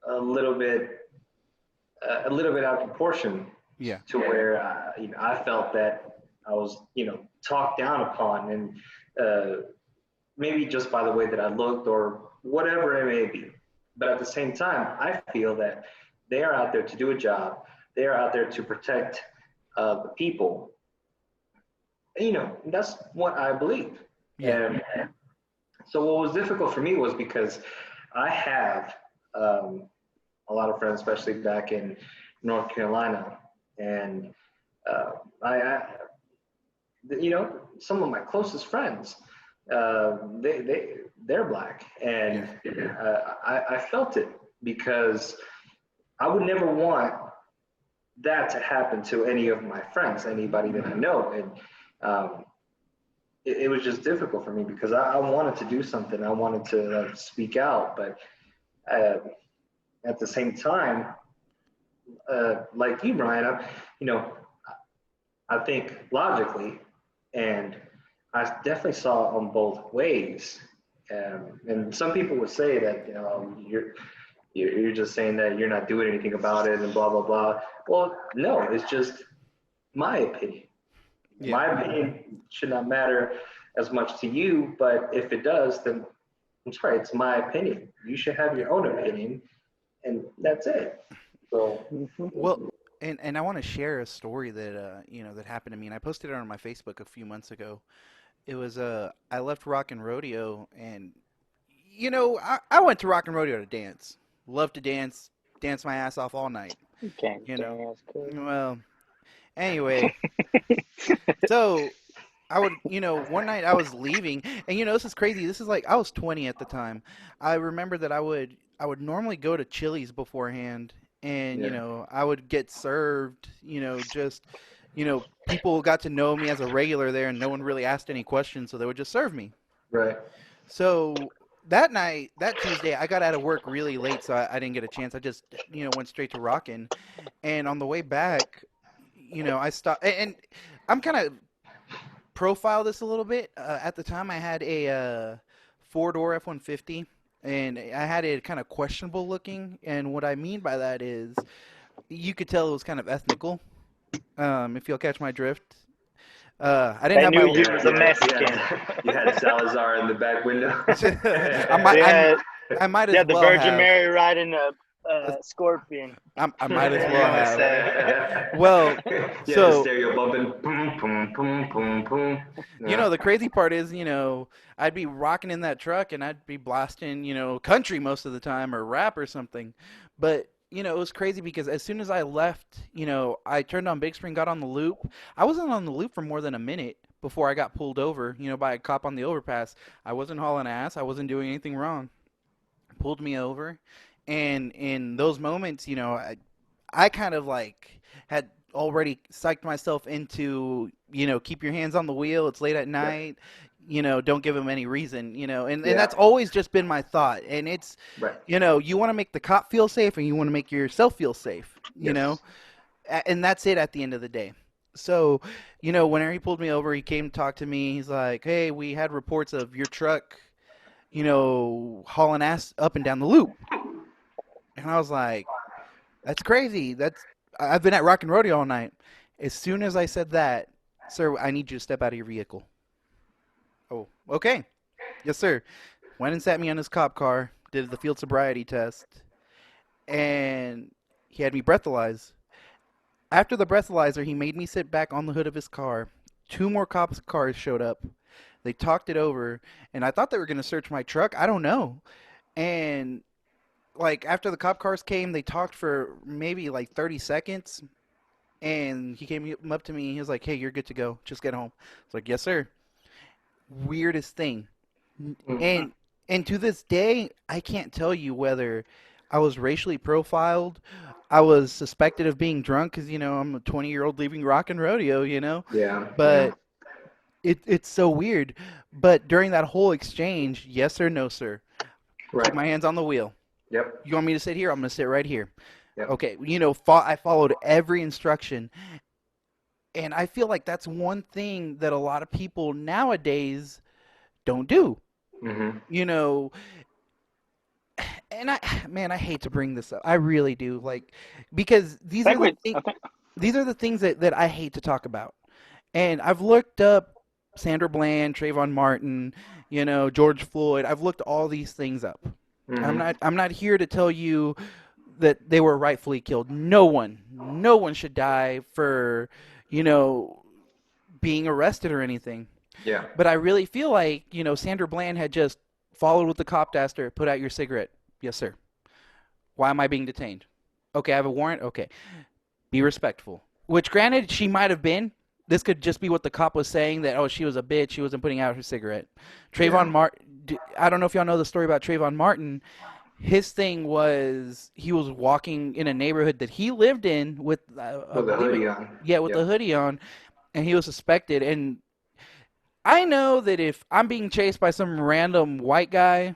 a little bit a little bit out of proportion yeah. to where I felt that I was talked down upon, and maybe just by the way that I looked or whatever it may be. But at the same time, I feel that they are out there to do a job. They are out there to protect the people. That's what I believe. Yeah. And so what was difficult for me was because I have a lot of friends, especially back in North Carolina, and uh, some of my closest friends, they're black, and I felt it because I would never want that to happen to any of my friends, anybody that I know, and it was just difficult for me because I wanted to do something, I wanted to speak out, but uh, at the same time, like you, Brian, I think logically, and I definitely saw it on both ways. And some people would say that you're just saying that you're not doing anything about it and blah blah blah. Well, no, it's just my opinion. Yeah. My opinion should not matter as much to you, but if it does, then I'm sorry, it's my opinion. You should have your own opinion, and that's it. So, Well, and I want to share a story that that happened to me, and I posted it on my Facebook a few months ago. It was I left Rock and Rodeo, and I went to Rock and Rodeo to dance. Love to dance my ass off all night. You can't You know. dance, kid. Well, anyway, so I would, one night I was leaving, and this is crazy. This is like I was 20 at the time. I remember that I would normally go to Chili's beforehand, and yeah, I would get served, just people got to know me as a regular there, and no one really asked any questions, so they would just serve me. right. So that night, that Tuesday, I got out of work really late, so I didn't get a chance. I just, went straight to rockin', and on the way back, I stopped, and I'm kind of profile this a little bit. At the time, I had a four-door F-150, and I had it kind of questionable looking. And what I mean by that is, you could tell it was kind of ethnical. If you'll catch my drift. I didn't I have knew my. he was a Mexican. You had Salazar in the back window. I might as Yeah, the well Virgin have. Mary riding a scorpion. I might as You well wanna have. say. Well, You had the so stereo bumping, boom, boom, boom, boom, boom. the crazy part is, I'd be rocking in that truck and I'd be blasting, country most of the time or rap or something. But, it was crazy because as soon as I left, I turned on Big Spring, got on the loop. I wasn't on the loop for more than a minute before I got pulled over, by a cop on the overpass. I wasn't hauling ass. I wasn't doing anything wrong. Pulled me over. And in those moments, I kind of like had already psyched myself into, keep your hands on the wheel. It's late at night. Don't give them any reason, and that's always just been my thought. And it's, Right. you want to make the cop feel safe and you want to make yourself feel safe, Yes. and that's it at the end of the day. So, whenever he pulled me over, he came to talk to me. He's like, "Hey, we had reports of your truck, hauling ass up and down the loop." And I was like, "That's crazy. I've been at Rock and Rodeo all night." As soon as I said that, "Sir, I need you to step out of your vehicle." Oh, okay. Yes, sir. Went and sat me on his cop car, did the field sobriety test, and he had me breathalyze. After the breathalyzer, he made me sit back on the hood of his car. Two more cops' cars showed up. They talked it over, and I thought they were going to search my truck. I don't know. And like after the cop cars came, they talked for maybe like 30 seconds, and he came up to me. He was like, "Hey, you're good to go. Just get home." I was like, "Yes, sir." Weirdest thing. Mm. And and to this day, I can't tell you whether I was racially profiled, I was suspected of being drunk because I'm a 20-year-old leaving rock and rodeo, Yeah, yeah, but it's so weird. But during that whole exchange, yes sir, no sir, keep right. my hands on the wheel. Yep, You want me to sit here? I'm gonna sit right here. yep. Okay, I followed every instruction, and I feel like that's one thing that a lot of people nowadays don't do. Hmm. You know, and man, I hate to bring this up. I really do. Like, because I think we, I think, these are the things that I hate to talk about. And I've looked up Sandra Bland, Trayvon Martin, George Floyd. I've looked all these things up. Hmm. I'm not here to tell you that they were rightfully killed. No one should die for, you know, being arrested or anything. Yeah. But I really feel like, Sandra Bland had just followed what the cop asked her, put out your cigarette. Yes, sir. Why am I being detained? Okay, I have a warrant. Okay. Be respectful. Which, granted, she might have been. This could just be what the cop was saying that, oh, she was a bitch. She wasn't putting out her cigarette. Trayvon Yeah. Martin, I don't know if y'all know the story about Trayvon Martin. His thing was he was walking in a neighborhood that he lived in with, I With a believe it, hoodie on. yeah, with the Yep. hoodie on, and he was suspected. And I know that if I'm being chased by some random white guy,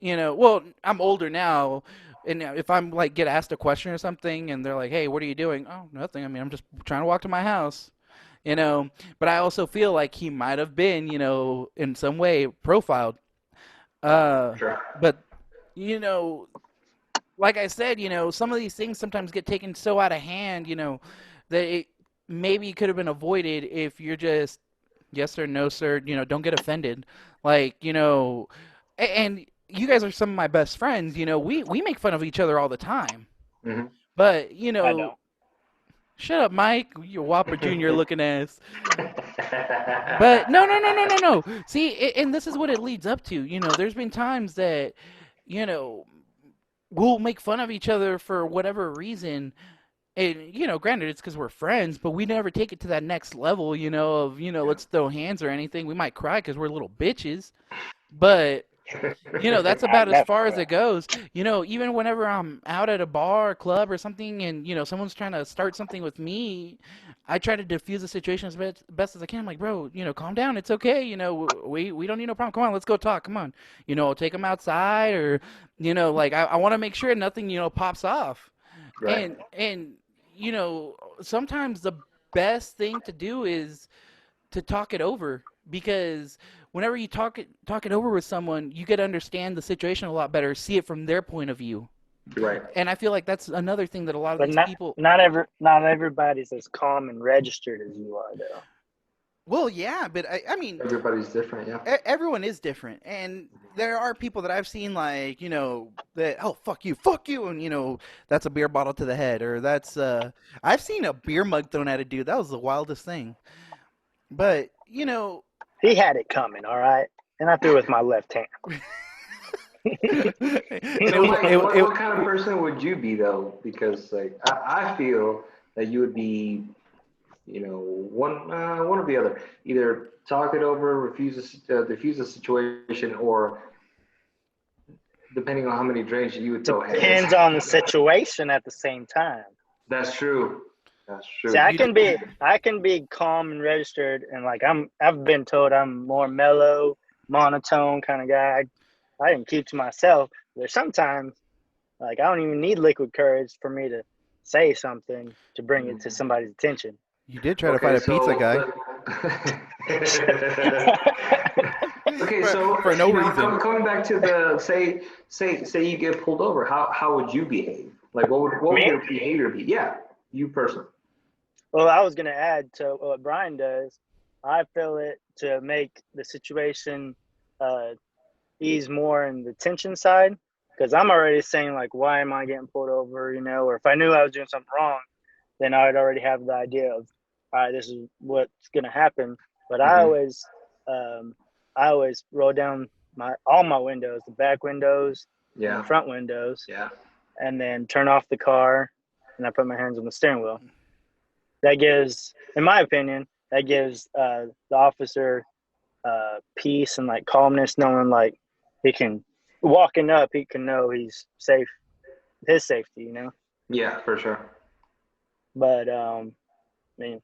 well, I'm older now, and if I'm like get asked a question or something, and they're like, "Hey, what are you doing?" Oh, nothing. I mean, I'm just trying to walk to my house, you know. But I also feel like he might have been, in some way profiled. Uh, Sure. but you know, like I said, some of these things sometimes get taken so out of hand, that it maybe could have been avoided if you're just yes sir, no sir, don't get offended. Like, and you guys are some of my best friends, we make fun of each other all the time. Hmm. But, I don't. shut up, Mike, you Whopper Jr. looking ass. But no, no, no, no, no, no. See, and this is what it leads up to. There's been times that, you know, we'll make fun of each other for whatever reason. And, granted, it's because we're friends, but we never take it to that next level, of, Yeah. let's throw hands or anything. We might cry because we're little bitches. But, that's I about as never far as will. it goes. Even whenever I'm out at a bar or club or something and, someone's trying to start something with me, I try to diffuse the situation as best as I can. I'm like, bro, calm down. It's okay. We don't need no problem. Come on, let's go talk. Come on. I'll take them outside or, like I want to make sure nothing, pops off. Right. And sometimes the best thing to do is to talk it over because whenever you talk it over with someone, you get to understand the situation a lot better, see it from their point of view. Right. And I feel like that's another thing that a lot of But these people. not everybody's as calm and registered as you are, though. Well, yeah, but I mean, Everybody's different. Yeah. everyone is different, and there are people that I've seen like that oh fuck you, and that's a beer bottle to the head, or that's I've seen a beer mug thrown at a dude. That was the wildest thing. But He had it coming, all right. And I threw with my left hand. and it So, was Mike, what kind of person would you be though? Because like I feel that you would be, one or the other. Either talk it over, diffuse the situation, or depending on how many drinks you would throw hands. Depends on the situation at the same time. That's true. That's See, true. I can be calm and registered, and like I've been told I'm more mellow, monotone kind of guy. I can keep to myself. There's sometimes like I don't even need liquid courage for me to say something to bring it to Mhm. somebody's attention. You did try to fight Okay, a pizza so guy okay, so for no reason. coming back to the say you get pulled over, how would you behave? Like, what would Me? your behavior be? Yeah, you personally. Well, I was going to add to what Brian does. I feel it to make the situation uh, ease more in the tension side, because I'm already saying, like, why am I getting pulled over? You know, or if I knew I was doing something wrong, then I'd already have the idea of, all right, this is what's going to happen. But Hmm. um, I always roll down all my windows, the back windows and the Yeah, front windows, yeah, and then turn off the car, and I put my hands on the steering wheel. That gives, in my opinion, that gives the officer peace and like calmness, knowing like he can walking up, he can know he's safe, his safety, you know. yeah, for sure. But I mean,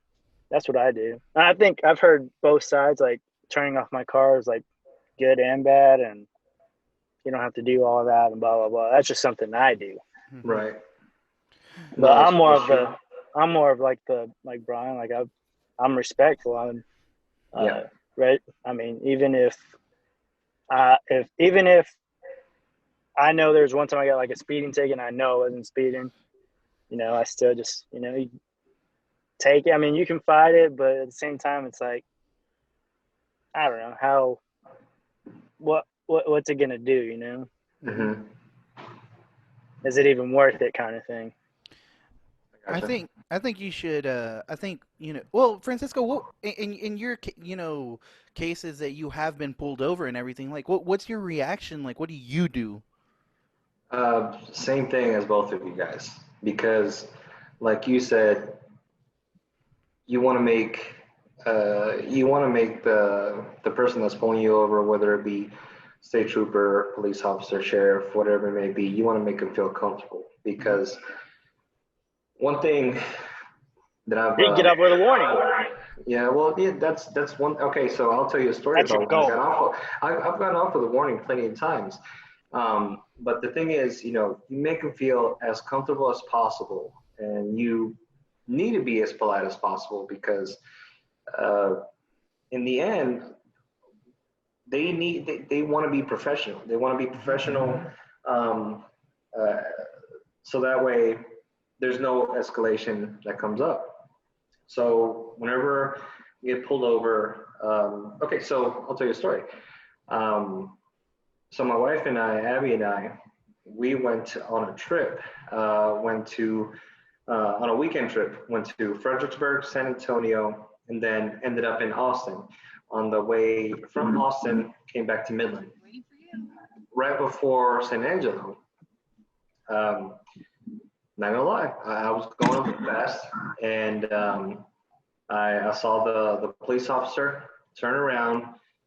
that's what I do. And I think I've heard both sides. Like turning off my car is like good and bad, and you don't have to do all that and blah blah blah. That's just something I do. Hmm. Right. But No, that's true. I'm more of like the like Brian. Like I'm respectful. I'm Yeah. right. I mean, even if I know there's one time I got like a speeding ticket and I know I wasn't speeding, you know, I still just, you know, you take it. I mean, you can fight it, but at the same time, it's like, I don't know how, what's it going to do, you know? Hmm. Hmm. Is it even worth it kind of thing? I gotcha. I think you should. I think Well, Francisco, what in your cases that you have been pulled over and everything, like what's your reaction? Like, what do you do? Same thing as both of you guys, because, like you said, you want to make the person that's pulling you over, whether it be state trooper, police officer, sheriff, whatever it may be, you want to make them feel comfortable. Hmm. Because one thing that I've You can get up with a warning. yeah, well, yeah, that's one. Okay, so I'll tell you a story That's your about when I got goal. off. I've gotten off with a warning plenty of times. But the thing is, you make them feel as comfortable as possible, and you need to be as polite as possible, because uh, in the end, they want to be professional. They want to be Hmm. professional, um, uh, so that way there's no escalation that comes up. So whenever you get pulled over, okay, so I'll tell you a story. Um, so my wife and I, Abby and I, we went on a trip. Went to On a weekend trip. Went to Fredericksburg, San Antonio, and then ended up in Austin. On the way from Austin, came back to Midland. Right before San Angelo, um, not gonna lie, I was going a bit fast, and I saw the police officer turn around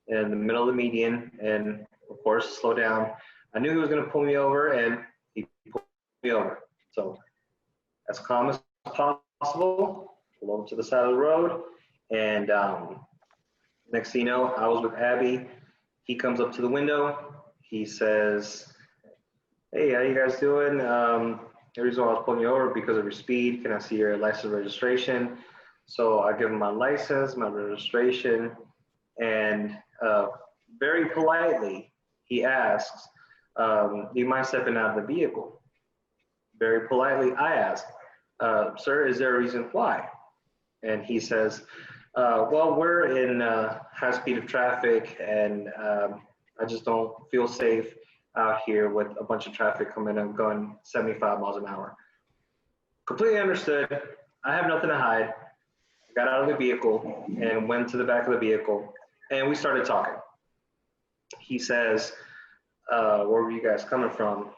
in the middle of the median, and of course slow down. I knew he was going to pull me over, and he pulled me over. So as calm as possible, pull over to the side of the road, and next thing you know, I was with Abby. He comes up to the window. He says, "Hey, how you guys doing? The reason why I was pulling you over because of your speed. Can I see your license registration?" So I give him my license, my registration, and very politely he asks, "Do you mind stepping out of the vehicle?" Very politely I ask, "Sir, is there a reason why?" And he says, "Well, we're in high speed of traffic, and I just don't feel safe out here with a bunch of traffic coming and going 75 miles an hour." Completely understood. I have nothing to hide. Got out of the vehicle and went to the back of the vehicle, and we started talking. He says, "Where were you guys coming from?"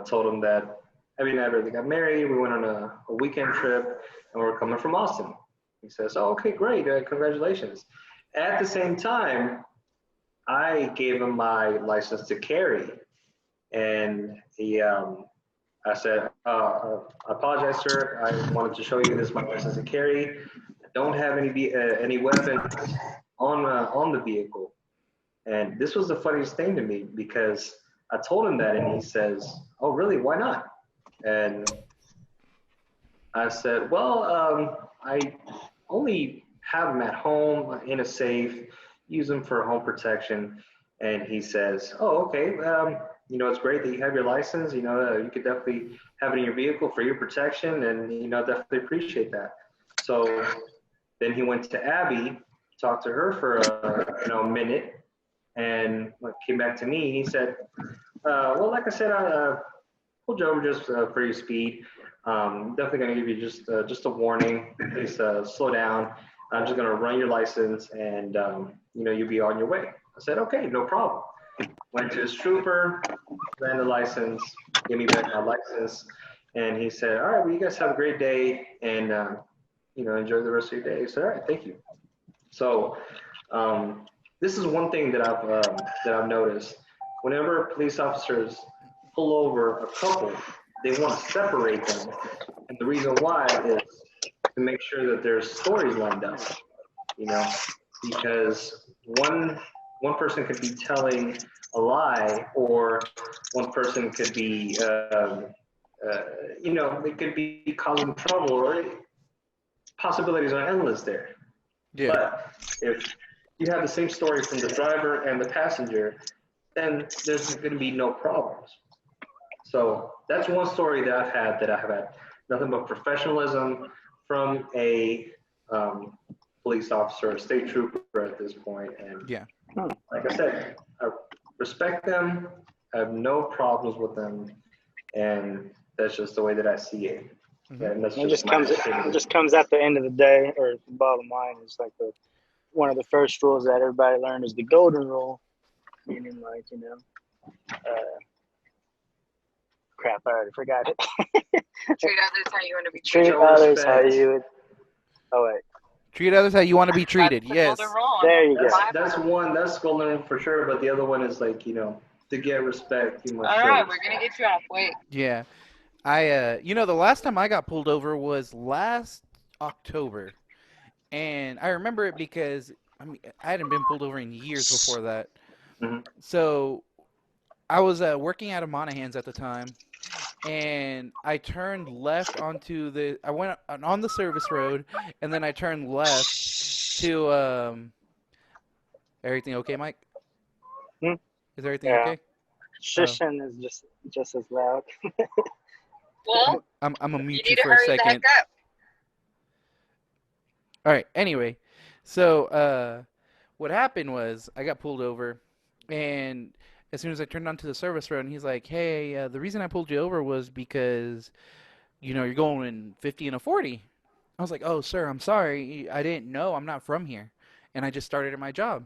Told him that Abby and I really got married. We went on a weekend trip, and we're coming from Austin. He says, "Oh, okay, great. Congratulations." At the same time, I gave him my license to carry, and I said, "I apologize, sir. I wanted to show you this is my license to carry. I don't have any weapons on the vehicle." And this was the funniest thing to me, because I told him that, and he says, "Oh, really? Why not?" And I said, "Well, I only have them at home in a safe, use them for home protection. And he says, "Oh, okay. It's great that you have your license. You could definitely have it in your vehicle for your protection, and definitely appreciate that." So then he went to Abby, talked to her for a minute, and came back to me. He said, "Well, like I said, I pulled you over just for your speed. Definitely going to give you just a warning. Please slow down. I'm just going to run your license, and you'll be on your way." I said, "Okay, no problem." Went to his trooper, ran the license, gave me back my license, and he said, "All right, well, you guys have a great day, and enjoy the rest of your day." I said, "All right, thank you." So this is one thing that I've noticed. Whenever police officers pull over a couple, they want to separate them, and the reason why is to make sure that there's stories lined up. Because one person could be telling a lie, or one person could be, they could be causing trouble, or possibilities are endless there. Yeah. But if you have the same story from the driver and the passenger, then there's going to be no problems. So that's one story that I have had nothing but professionalism from a police officer, a state trooper at this point. And Yeah. like I said, I respect them. I have no problems with them, and that's just the way that I see it. Mm-hmm. And that's It just comes at the end of the day, or the bottom line is like one of the first rules that everybody learned is the golden rule, meaning crap, I already forgot it. Treat others how you want to be Treat treated. others how you would. Oh wait. Treat others how you want to be treated. Yes. There you go. That's one. That's golden rule for sure. But the other one is to get respect, you must. All right, we're gonna get you off. Wait. Yeah. The last time I got pulled over was last October. And I remember it because, I hadn't been pulled over in years before that. Mm-hmm. So I was working out of Monaghan's at the time, and I turned left I went on the service road, and then I turned left to, everything okay, Mike? Hmm? Is everything Yeah. okay? Shushing is just as loud. Well, I'm gonna mute you you need to for a hurry the heck second. up. All right. Anyway, so what happened was I got pulled over, and as soon as I turned onto the service road, and he's like, "Hey, the reason I pulled you over was because, you're going 50 and a 40." I was like, "Oh, sir, I'm sorry. I didn't know. I'm not from here, and I just started at my job."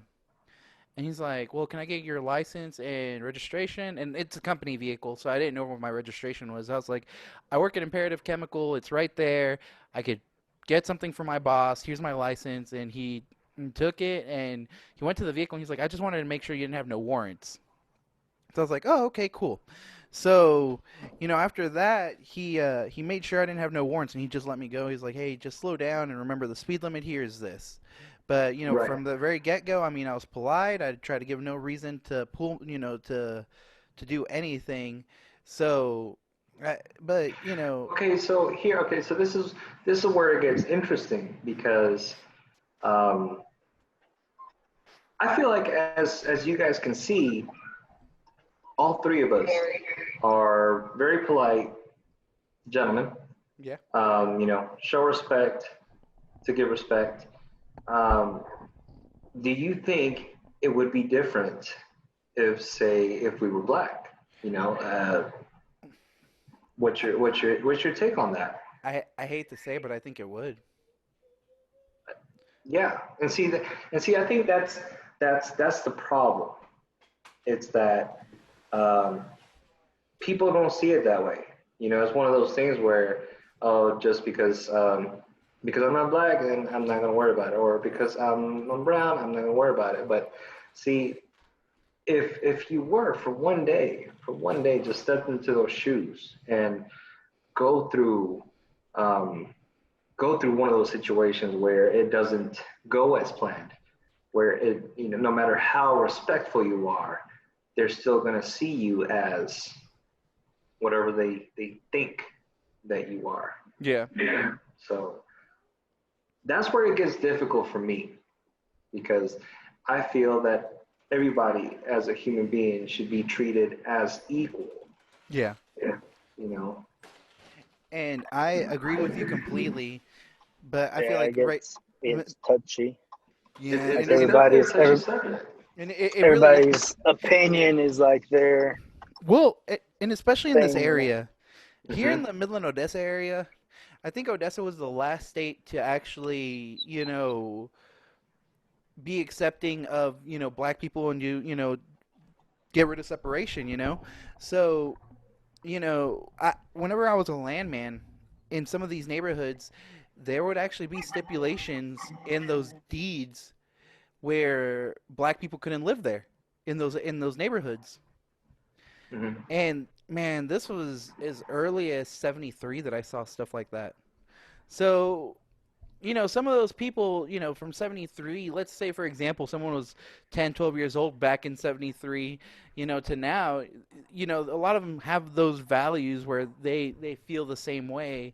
And he's like, "Well, can I get your license and registration?" And it's a company vehicle, so I didn't know what my registration was. I was like, "I work at Imperative Chemical. It's right there. I could get something from my boss. Here's my license." And he took it, and he went to the vehicle, and he's like, "I just wanted to make sure you didn't have no warrants." So I was like, "Oh, okay, cool." So, after that, he made sure I didn't have no warrants, and he just let me go. He's like, "Hey, just slow down, and remember the speed limit here is this." But, Right. from the very get-go, I was polite. I tried to give no reason to pull, to do anything. So, but, Okay, so this is where it gets interesting because I feel like as you guys can see, all three of us are very polite gentlemen. yeah. Show respect to give respect. Do you think it would be different if we were black? What's your take on that? I hate to say, but I think it would. Yeah, and see, I think that's the problem. It's that people don't see it that way. It's one of those things where, oh, just because I'm not black, then I'm not gonna worry about it, or because I'm brown, I'm not gonna worry about it. But see, if you were for one day, just step into those shoes and go through one of those situations where it doesn't go as planned, where it, no matter how respectful you are, they're still going to see you as whatever they think that you are. Yeah. So that's where it gets difficult for me because I feel that everybody as a human being should be treated as equal. Yeah. Yeah. You know, And I agree with you completely, but I feel Yeah, like it's touchy. yeah, it's, and it's and it, definitely a Everybody's touchy subject. and it really everybody's opinion is like their well, and especially in this thing, you know. area here in Hmm. the Midland Odessa area, I think Odessa was the last state to actually, be accepting of, black people and get rid of separation, So, whenever I was a landman in some of these neighborhoods, there would actually be stipulations in those deeds where black people couldn't live there in those neighborhoods. Hmm. And man, this was as early as 73 that I saw stuff like that. So, some of those people, from 73, let's say, for example, someone was 10, 12 years old back in 73, to now, a lot of them have those values where they feel the same way.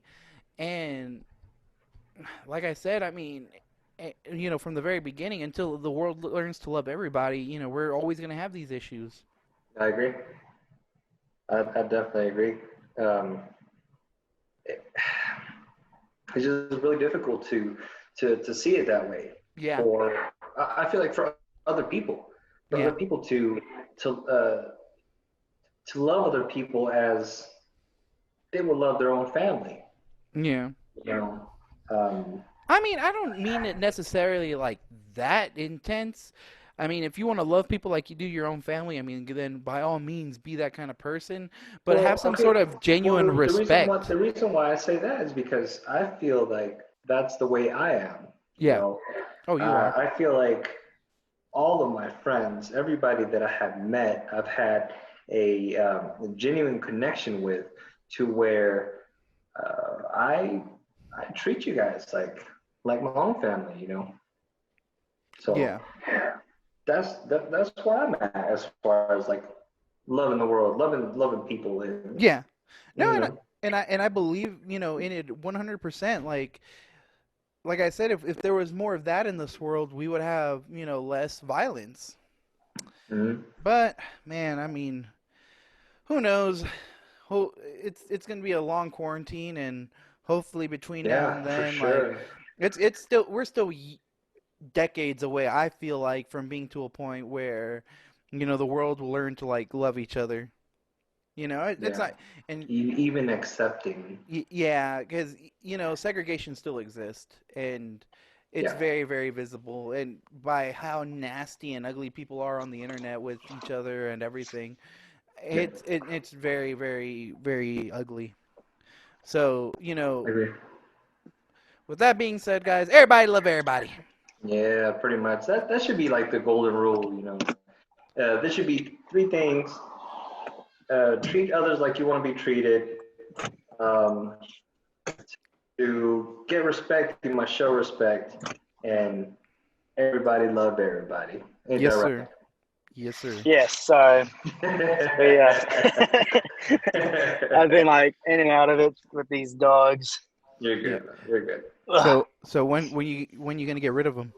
And like I said, I mean, from the very beginning until the world learns to love everybody, we're always going to have these issues. I agree. I definitely agree. Um, it, it's just really difficult to see it that way. Yeah. For I feel like other people, for other Yeah. people to uh, to love other people as they would love their own family. Yeah. You know, um, I mean, I don't mean it necessarily like that intense. I mean, if you want to love people like you do your own family, I mean, then by all means be that kind of person, but have well, some okay. sort of Well, genuine respect. the reason why I say that is because I feel like that's the way I am. You Yeah. know, Oh, you are. I feel like all of my friends, everybody that I have met, I've had a genuine connection with, to where I treat you guys like my own family. You know, so Yeah. that's where I'm at as far as like loving the world, loving people, Yeah. No, and you and I, know, and I and I believe, in it 100%. Like I said, if there was more of that in this world, we would have, less violence. mhm. But man, I mean, who knows? It's going to be a long quarantine, and hopefully between now and Yeah, for then, like sure. it's still we're still decades away. I feel like from being to a point where, the world will learn to like love each other. It's Yeah, not, and even accepting. yeah, because segregation still exists, and it's Yeah, very, very visible, and by how nasty and ugly people are on the internet with each other and everything, yeah, it's very, very, very ugly. So, I agree. with that being said, guys, everybody love everybody. Yeah, pretty much. That should be like the golden rule, you know. There should be three things: treat others like you want to be treated. Um, to get respect, you must show respect, and everybody love everybody. Ain't Yes, that sir. Yes, sir. Yes, so yeah. I've been like in and out of it with these dogs. You're Yeah. good, man. You're good. Ugh, So when you gonna get rid of them?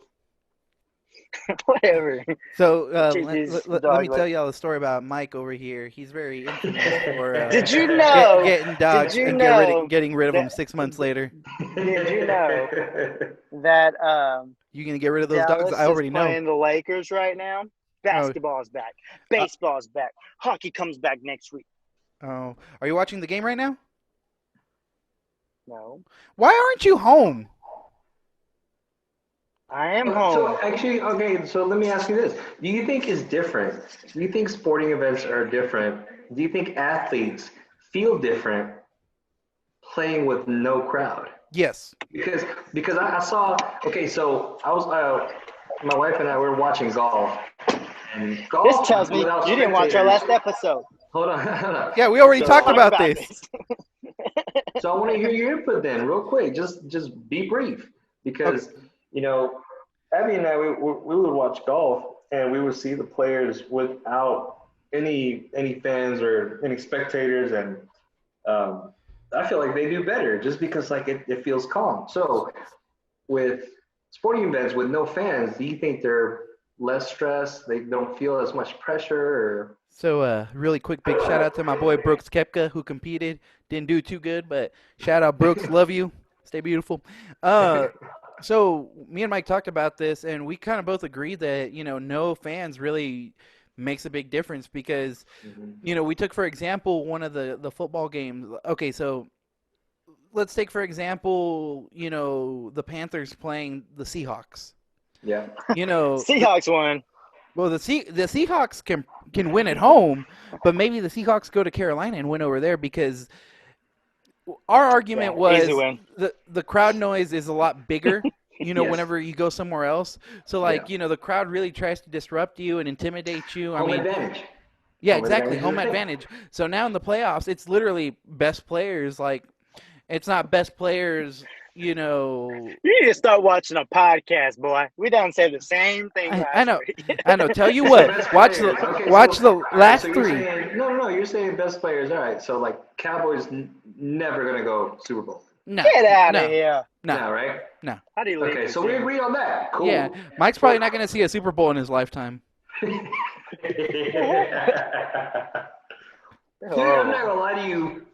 whatever. So Treat these let me dogs tell like. y'all a story about Mike over here. He's very infamous for Did you know? getting Did dogs you and know getting rid of that? them 6 months later. Did you know that You gonna get rid of those dogs? I Dallas is already know. playing the Lakers right now? Oh, Basketball's back. uh, Baseball's back. Hockey comes back next week. oh, are you watching the game right now? No, Why aren't you home? I am So home. actually, okay. So let me ask you this: do you think it's different? Do you think sporting events are different? Do you think athletes feel different playing with no crowd? Yes. Because I saw. Okay, so I was my wife and I were watching golf, and This golf tells me without you didn't watch our spectators. last episode. Hold on, hold on. Yeah, we already So talked Talk about about this. this. so I want to hear your input then, real quick. Just be brief, Okay. because you know, Abby and I we would watch golf, and we would see the players without any fans or any spectators, and um, I feel like they do better just because like it feels calm. So with sporting events with no fans, do you think they're less stressed? They don't feel as much pressure, or So, really quick, big shout out to my boy Brooks Koepka who competed. Didn't do too good, but shout out Brooks. Love you. Stay beautiful. Uh, so me and Mike talked about this, and we kind of both agreed that no fans really makes a big difference because Mhm. we took for example one of the football games. Okay, so let's take for example the Panthers playing the Seahawks. Yeah. Seahawks won. Well, the Seahawks can win at home, but maybe the Seahawks go to Carolina and win over there because our argument Yeah, easy was win. the crowd noise is a lot bigger. Yes. Whenever you go somewhere else, so the crowd really tries to disrupt you and intimidate you. Home advantage. Yeah, Home exactly, advantage home is a thing. advantage. So now in the playoffs, it's literally best players. Like, it's not best players. You need to start watching a podcast, boy. We done said the same thing I last know, week. I know. Tell you So what, best watch players. Okay, watch so, the all right, last so you're three. saying no, you're saying best players. All right, so like Cowboys never gonna go Super Bowl. No, Get out no, of here. no, No, right? no. How do you leave Okay, the so we team? agree on that. Cool. Yeah, Mike's probably not going to see a Super Bowl in his lifetime. Dude, I'm not gonna lie to you.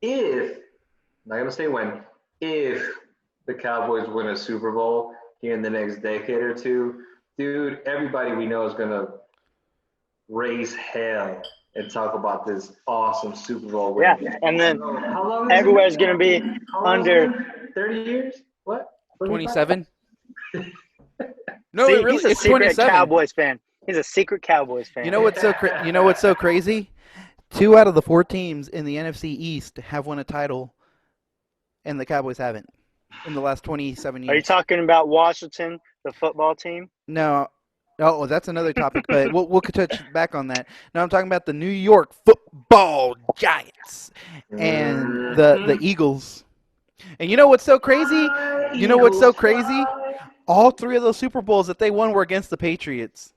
If not gonna say when, if the Cowboys win a Super Bowl here in the next decade or two, dude, everybody we know is gonna raise hell and talk about this awesome Super Bowl win. Yeah, and then How long is everywhere's it? going to be How long is under. it? 30 years? What? 27? No, See, it really he's a it's secret 27. Cowboys fan. He's a secret Cowboys fan. You know what's so crazy? 2 out of the 4 teams in the NFC East have won a title, and the Cowboys haven't in the last 27 years. Are you talking about Washington, the football team? No. Oh, that's another topic, but we'll touch back on that. No, I'm talking about the New York Football Giants and the Eagles. And you know what's so crazy? You know what's so crazy? All 3 of those Super Bowls that they won were against the Patriots.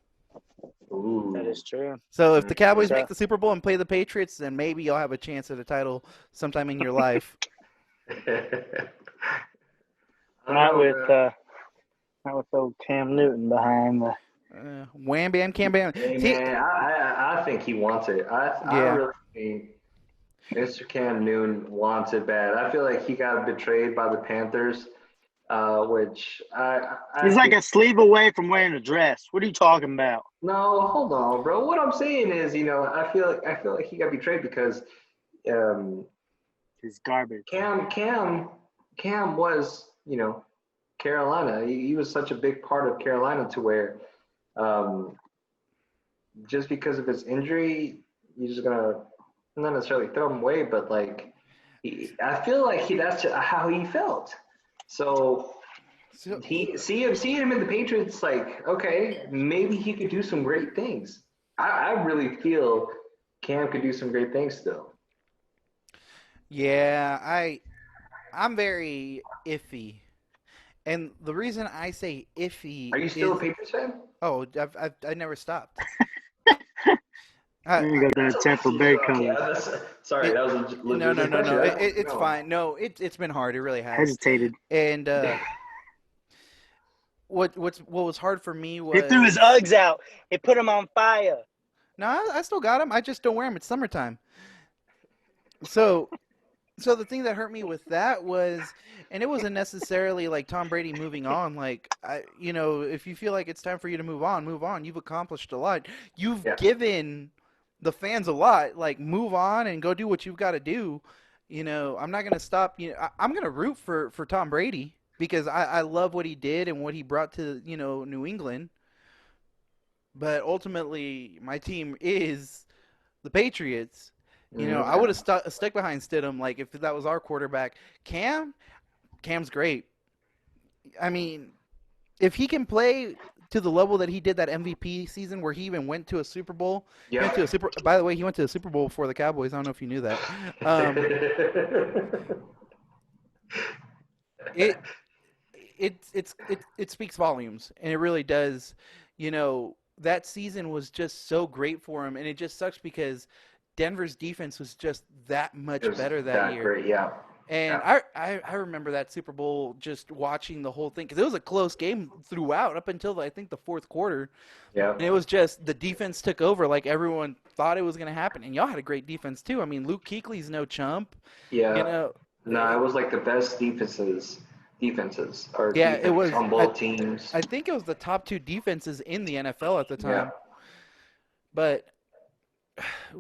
Ooh. That is true. So if the Cowboys So- make the Super Bowl and play the Patriots, then maybe you'll have a chance at a title sometime in your life. Not with old Cam Newton behind the. Wham bam cam bam. Hey, See, man, I think he wants it. I Yeah. really think Mr. Cam Newton wants it bad. I feel like he got betrayed by the Panthers, which I He's like think- a sleeve away from wearing a dress. What are you talking about? No, hold on, bro. What I'm saying is, I feel like he got betrayed because He's garbage. Cam was, Carolina. He was such a big part of Carolina to where just because of his injury, you're just gonna not necessarily throw him away, but like I feel like that's how he felt. So see him in the Patriots, like, okay, maybe he could do some great things. I really feel Cam could do some great things still. yeah, I'm very iffy. And the reason I say iffy Are you still a is, Patriots fan? oh, I never stopped. You got that Tampa Bay colors. Sorry, that was a No. legitimate question. It's fine. No, it's been hard. It really has. Hesitated. And what was hard for me was He threw his Uggs out. He put them on fire. No, I still got them. I just don't wear them. It's summertime. So the thing that hurt me with that was, and it wasn't necessarily like Tom Brady moving on. Like, if you feel like it's time for you to move on, move on. You've accomplished a lot. You've given the fans a lot. Like, move on and go do what you've got to do. I'm not going to stop. I'm going to root for Tom Brady because I love what he did and what he brought to, New England. But ultimately, my team is the Patriots. I would have stuck behind Stidham, like, if that was our quarterback. Cam's great. I mean, if he can play to the level that he did that MVP season where he even went to a Super Bowl. Yeah. By the way, he went to a Super Bowl before the Cowboys. I don't know if you knew that. It speaks volumes, and it really does. That season was just so great for him, and it just sucks because Denver's defense was just that much better that year. Great, yeah. And Yeah. I remember that Super Bowl just watching the whole thing because it was a close game throughout up until I think the fourth quarter. Yeah. And it was just the defense took over like everyone thought it was going to happen. And y'all had a great defense too. I mean, Luke Kuechly's no chump. You Yeah. know, No, it was like the best or yeah, it defense was. on both teams. I think it was the top two defenses in the NFL at the Yeah. time. But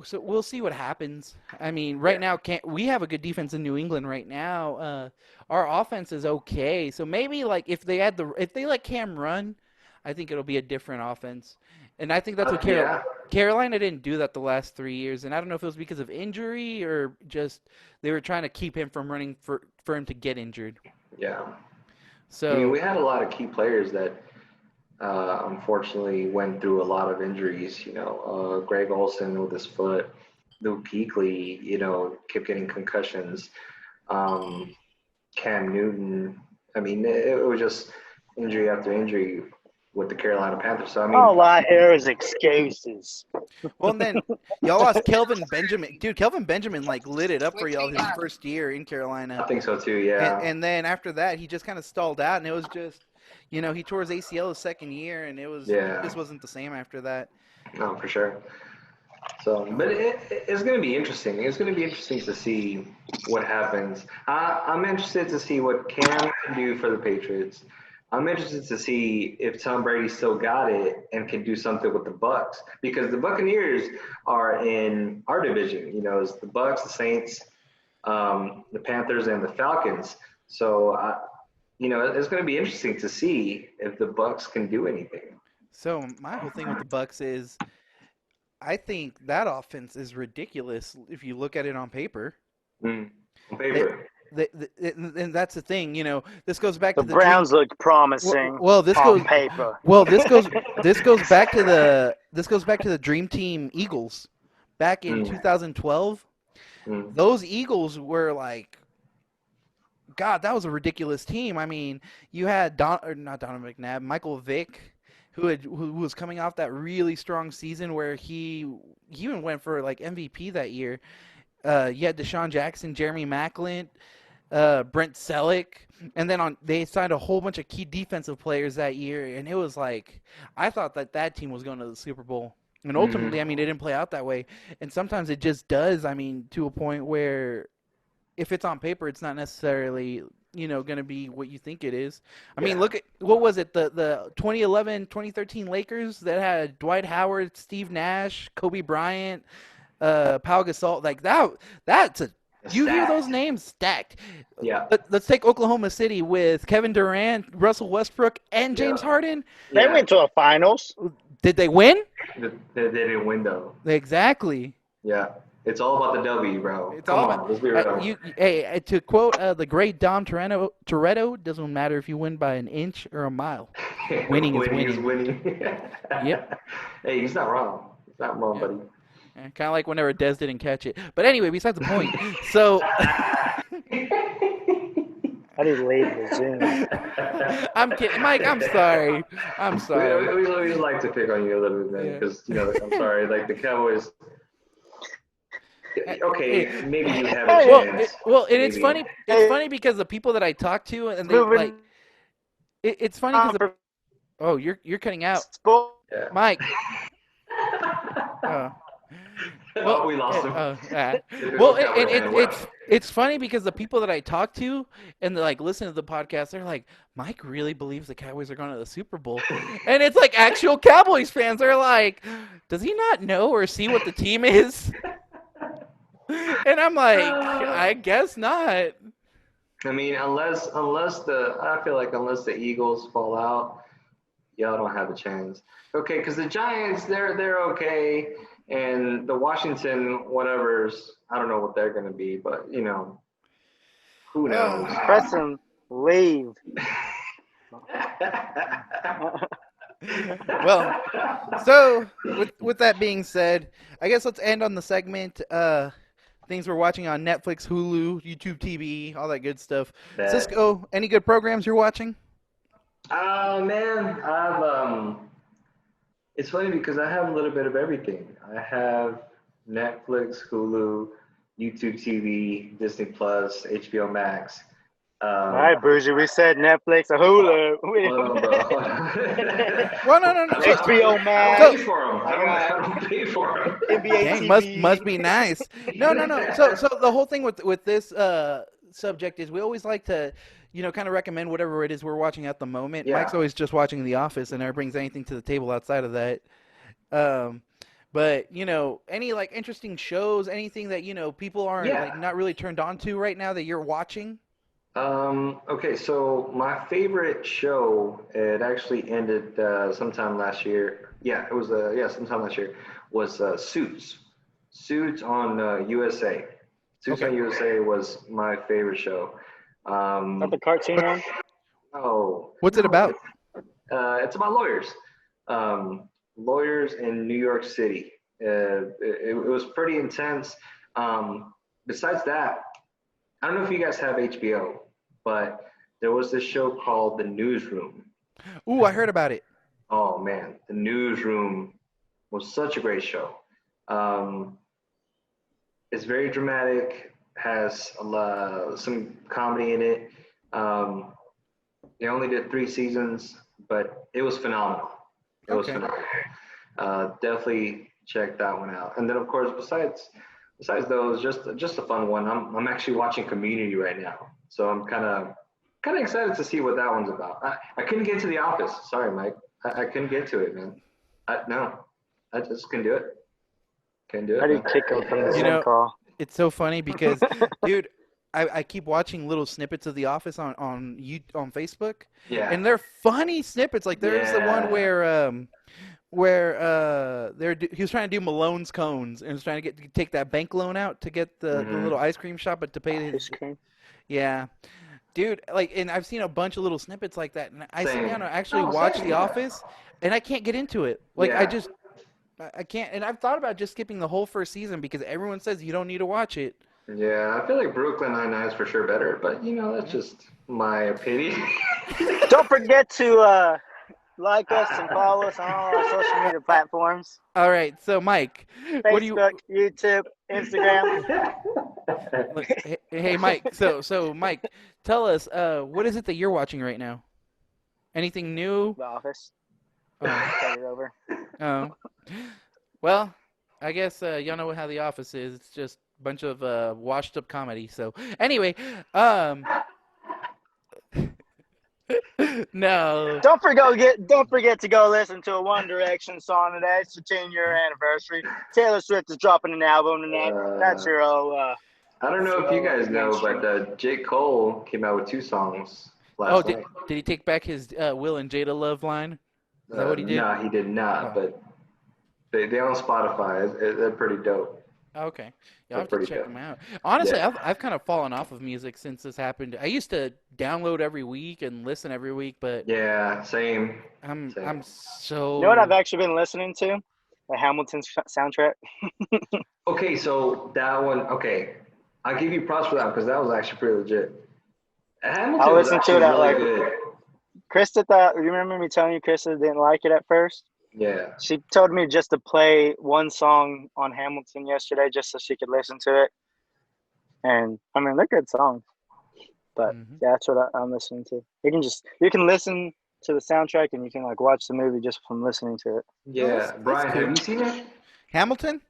so we'll see what happens. I mean, right now, can't we have a good defense in New England right now? Our offense is okay, so maybe like if they let Cam run, I think it'll be a different offense, and I think that's what Yeah. Carolina didn't do that the last 3 years, and I don't know if it was because of injury or just they were trying to keep him from running for him to get injured. Yeah. So I mean, we had a lot of key players that unfortunately went through a lot of injuries. Greg Olson with his foot, Luke Kuechly, kept getting concussions. Um, Cam Newton. I mean, it was just injury after injury with the Carolina Panthers. So I mean, All I hear is excuses. well, and then y'all lost Kelvin Benjamin. Dude, Kelvin Benjamin like lit it up for Which y'all he his got. first year in Carolina. I think so too. Yeah. And then after that, he just kind of stalled out, and it was just, he tore his ACL his second year, and it Yeah. just wasn't the same after that. No, for sure. So, but it's going to be interesting. It's going to be interesting to see what happens. I'm interested to see what Cam can do for the Patriots. I'm interested to see if Tom Brady still got it and can do something with the Bucks, because the Buccaneers are in our division. It's the Bucks, the Saints, the Panthers, and the Falcons. So, it's going to be interesting to see if the Bucks can do anything. So my whole thing with the Bucks is, I think that offense is ridiculous if you look at it on paper. On paper. And that's the thing, this goes back The to the Browns look promising well, this on goes paper. well, this goes back to the Dream Team Eagles back in 2012. Those Eagles were like, God, that was a ridiculous team. I mean, you had not Donovan McNabb, Michael Vick, who was coming off that really strong season where he even went for like MVP that year. You had Deshaun Jackson, Jeremy Maclin, Brent Selleck, and then they signed a whole bunch of key defensive players that year, and it was like I thought that team was going to the Super Bowl. And ultimately, I mean, it didn't play out that way. And sometimes it just does, I mean, to a point where if it's on paper, it's not necessarily, going to be what you think it is. I mean, look at, what was it, the 2011, 2013 Lakers that had Dwight Howard, Steve Nash, Kobe Bryant, Pau Gasol, like that's you hear those names stacked. Yeah. Let's take Oklahoma City with Kevin Durant, Russell Westbrook, and James Harden. They went to a finals. Did they win? They didn't win though. Exactly. Yeah. It's all about the W, bro. It's Come all on, let's be real. Hey, to quote the great Dom Toretto, doesn't matter if you win by an inch or a mile. Winning is winning. Yep. Hey, he's not wrong. He's not wrong, buddy. Kind of like whenever Dez didn't catch it. But anyway, besides the point. So How do you leave the Zoom? I'm kidding, Mike. I'm sorry. We like to pick on you a little bit, man, because I'm sorry. Like the Cowboys. Okay, maybe you have a chance. It's funny. It's funny because the people that I talk to, and they like. It's funny because. Oh, you're cutting out, Yeah. Mike. Well, we lost him. Well, it's funny because the people that I talk to and they like listen to the podcast, they're like, Mike really believes the Cowboys are going to the Super Bowl, and it's like actual Cowboys fans are like, does he not know or see what the team is? And I'm like, I guess not. I mean, unless the Eagles fall out, y'all don't have a chance. Okay, because the Giants, they're okay, and the Washington whatevers, I don't know what they're gonna be, but who knows? Preston, leave. Well, so with that being said, I guess let's end on the segment. Things we're watching on Netflix, Hulu, YouTube TV, all that good stuff. Cisco, any good programs you're watching? Oh man, it's funny because I have a little bit of everything. I have Netflix, Hulu, YouTube TV, Disney Plus, HBO Max. All right, Bougie. We said Netflix or Hulu. Hold on, bro. Hold on. Well, no. HBO I don't Max. pay for them. I don't pay for them. NBA Dang, TV. must be nice. No. So the whole thing with this subject is we always like to, kind of recommend whatever it is we're watching at the moment. Yeah. Mike's always just watching The Office and never brings anything to the table outside of that. But any like interesting shows, anything that people aren't Yeah. like not really turned on to right now that you're watching? Okay, so my favorite show, it actually ended sometime last year. Yeah, it was sometime last year, was Suits. Suits on USA. Suits Okay. on USA was my favorite show. Not the cartoon one. Oh, What's it about? it's about lawyers. Lawyers in New York City. It was pretty intense. Besides that, I don't know if you guys have HBO, but there was this show called The Newsroom. Ooh, I heard about it. Oh man, The Newsroom was such a great show. It's very dramatic, has some comedy in it. They only did 3 seasons, but it was phenomenal. It was Okay. phenomenal. Definitely check that one out. And then of course, besides those, just a fun one. I'm actually watching Community right now, so I'm kind of excited to see what that one's about. I couldn't get to The Office. Sorry, Mike. I couldn't get to it, man. No, I just couldn't do it. Couldn't do it. How do you man. kick him from the You Zoom know, call? It's so funny because, dude, I keep watching little snippets of The Office on Facebook, Yeah. and they're funny snippets. Like there's the one Yeah. where he was trying to do Malone's cones and was trying to take that bank loan out to get the Mhm. little ice cream shop, but to pay his Ice cream. yeah. Dude, like, and I've seen a bunch of little snippets like that, and I sit Same. down and actually Oh, watch same. The Office, and I can't get into it. Like, Yeah. I can't, and I've thought about just skipping the whole first season because everyone says you don't need to watch it. Yeah, I feel like Brooklyn Nine-Nine is for sure better, but that's just my opinion. Don't forget to like us and follow us on all our social media platforms: All right, so Mike, what do you Facebook, YouTube, Instagram. look? Hey, Mike. So Mike, tell us, what is it that you're watching right now? Anything new? The Office. Oh, Start it over. oh. Well, I guess y'all know how The Office is. It's just a bunch of washed up comedy. So anyway, no. Don't forget to go listen to a One Direction song today. It's the 10-year anniversary. Taylor Swift is dropping an album tonight. That's your I don't know if you guys know, but J. Cole came out with 2 songs last night. Did he take back his Will and Jada love line? Is that what he did? No, he did not. Oh. But they on Spotify. They're pretty dope. Okay. They're I'll have to pretty check good. them out. Honestly, Yeah. I've kind of fallen off of music since this happened. I used to download every week and listen every week, but Yeah, same. I'm Same. You know what I've actually been listening to? The Hamilton soundtrack. Okay, so that one. Okay, I give you props for that because that was actually pretty legit. Hamilton I was listened to actually it at really like good. Krista thought. You remember me telling you Krista didn't like it at first? Yeah. She told me just to play one song on Hamilton yesterday just so she could listen to it. And I mean, they're good songs. But yeah, that's what I'm listening to. You can listen to the soundtrack and you can like watch the movie just from listening to it. Yeah. that's Brian, cool. have you seen it? Hamilton?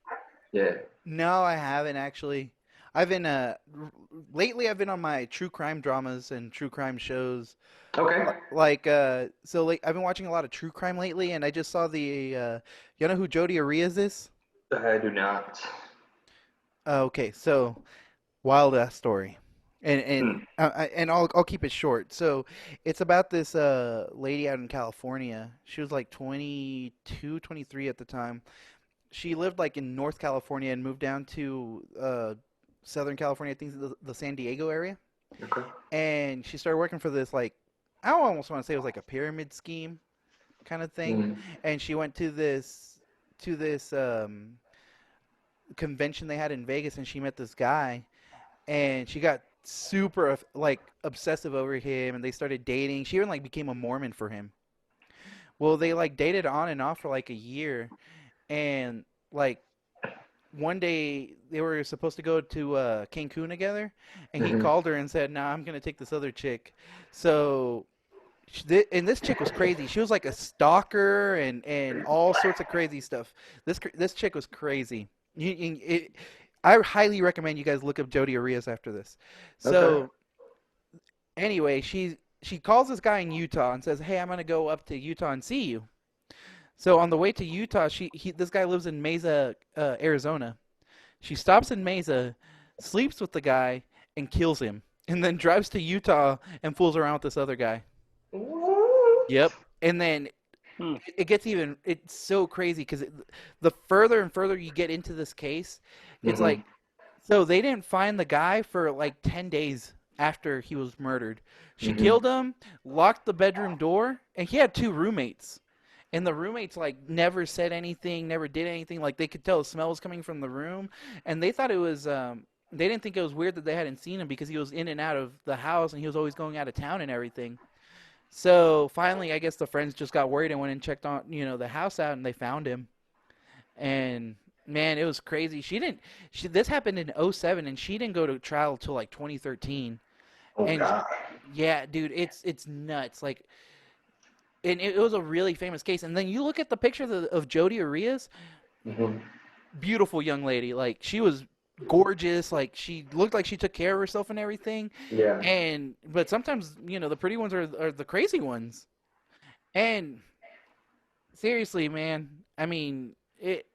Yeah. No, I haven't actually. I've been lately I've been on my true crime dramas and true crime shows. Okay. Like I've been watching a lot of true crime lately, and I just saw you know who Jodi Arias is? I do not. Okay, so wild ass story, and I'll keep it short. So it's about this lady out in California. She was like 22, 23 at the time. She lived like in North California and moved down to Southern California, I think the San Diego area. Okay. And she started working for this like I almost want to say it was like a pyramid scheme kind of thing. And she went to this convention they had in Vegas, and she met this guy, and she got super like obsessive over him, and they started dating. She even like became a Mormon for him. Well, they like dated on and off for like a year, and like one day they were supposed to go to Cancun together, and he Mhm. called her and said, "Nah, I'm gonna take this other chick." So, and this chick was crazy. She was like a stalker and all sorts of crazy stuff. This chick was crazy. I highly recommend you guys look up Jodi Arias after this. Okay. So anyway, she calls this guy in Utah and says, "Hey, I'm gonna go up to Utah and see you." So on the way to Utah, this guy lives in Mesa, Arizona. She stops in Mesa, sleeps with the guy, and kills him, and then drives to Utah and fools around with this other guy. Yep. And then Hmm. it gets it's so crazy because the further and further you get into this case, it's Mhm. like, so they didn't find the guy for like 10 days after he was murdered. She Mhm. killed him, locked the bedroom door, and he had two roommates. And the roommates like never said anything, never did anything. Like they could tell the smell was coming from the room, and they thought it was. They didn't think it was weird that they hadn't seen him because he was in and out of the house and he was always going out of town and everything. So finally, I guess the friends just got worried and went and checked on the house out, and they found him. And man, it was crazy. This happened in '07, and she didn't go to trial till like 2013. Oh And God. yeah, dude, it's nuts. Like, and it was a really famous case. And then you look at the picture of Jodi Arias, Mhm. beautiful young lady. Like she was gorgeous. Like she looked like she took care of herself and everything. Yeah. But sometimes the pretty ones are the crazy ones. And seriously, man, I mean it.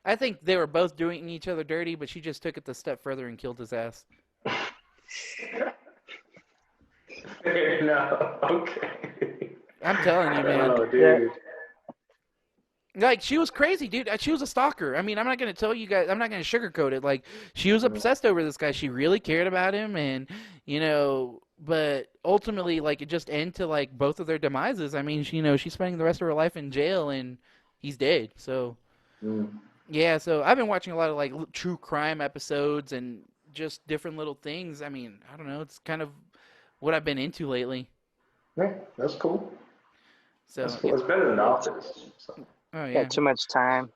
I think they were both doing each other dirty, but she just took it a step further and killed his ass. No. Okay. I'm telling you, man. Oh, dude. Like she was crazy, dude. She was a stalker. I mean, I'm not gonna tell you guys. I'm not gonna sugarcoat it. Like she was obsessed over this guy. She really cared about him, and but ultimately, like it just ended to like both of their demises. I mean, she's spending the rest of her life in jail, and he's dead. So Mm. yeah. So I've been watching a lot of like true crime episodes and just different little things. I mean, I don't know. It's kind of what I've been into lately. Yeah, that's cool. That's So cool. It's better than The Office. So. oh yeah. Got too much time.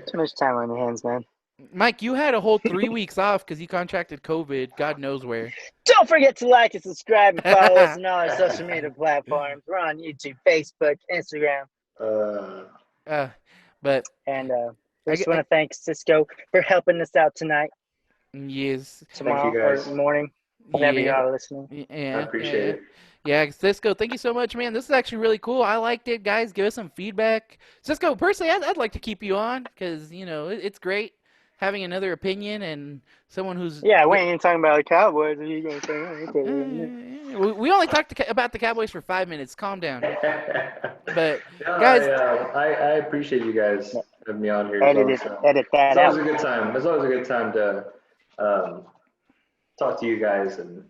Too much time on your hands, man. Mike, you had a whole 3 weeks off because you contracted COVID. God knows where. Don't forget to like and subscribe and follow us on all our social media platforms. We're on YouTube, Facebook, Instagram. But And I, we just want I, to thank Cisco for helping us out tonight, yes, tomorrow, Thank you, guys. or morning, whenever yeah, y'all are listening. I yeah, appreciate it. yeah. Cisco, thank you so much, man. This is actually really cool. I liked it, guys. Give us some feedback. Cisco, personally, I'd like to keep you on because it's great having another opinion and someone who's. Yeah, we ain't even talking about the Cowboys. If you gonna say, okay. We only talked about the Cowboys for 5 minutes. Calm down. But No, guys, I appreciate you guys having me on here. Edit that It's out. always a good time. It's always a good time to talk to you guys and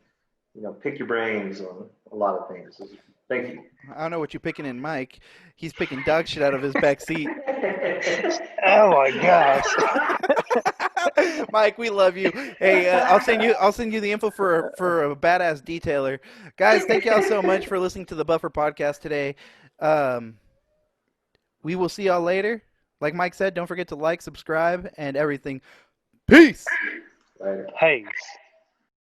pick your brains on a lot of things. Thank you. I don't know what you're picking in Mike. He's picking dog shit out of his back seat. Oh my gosh. Mike, we love you. Hey, I'll send you the info for a badass detailer. Guys, thank y'all so much for listening to the Buffer podcast today. We will see y'all later. Like Mike said, don't forget to like, subscribe, and everything. Peace. Later. Peace.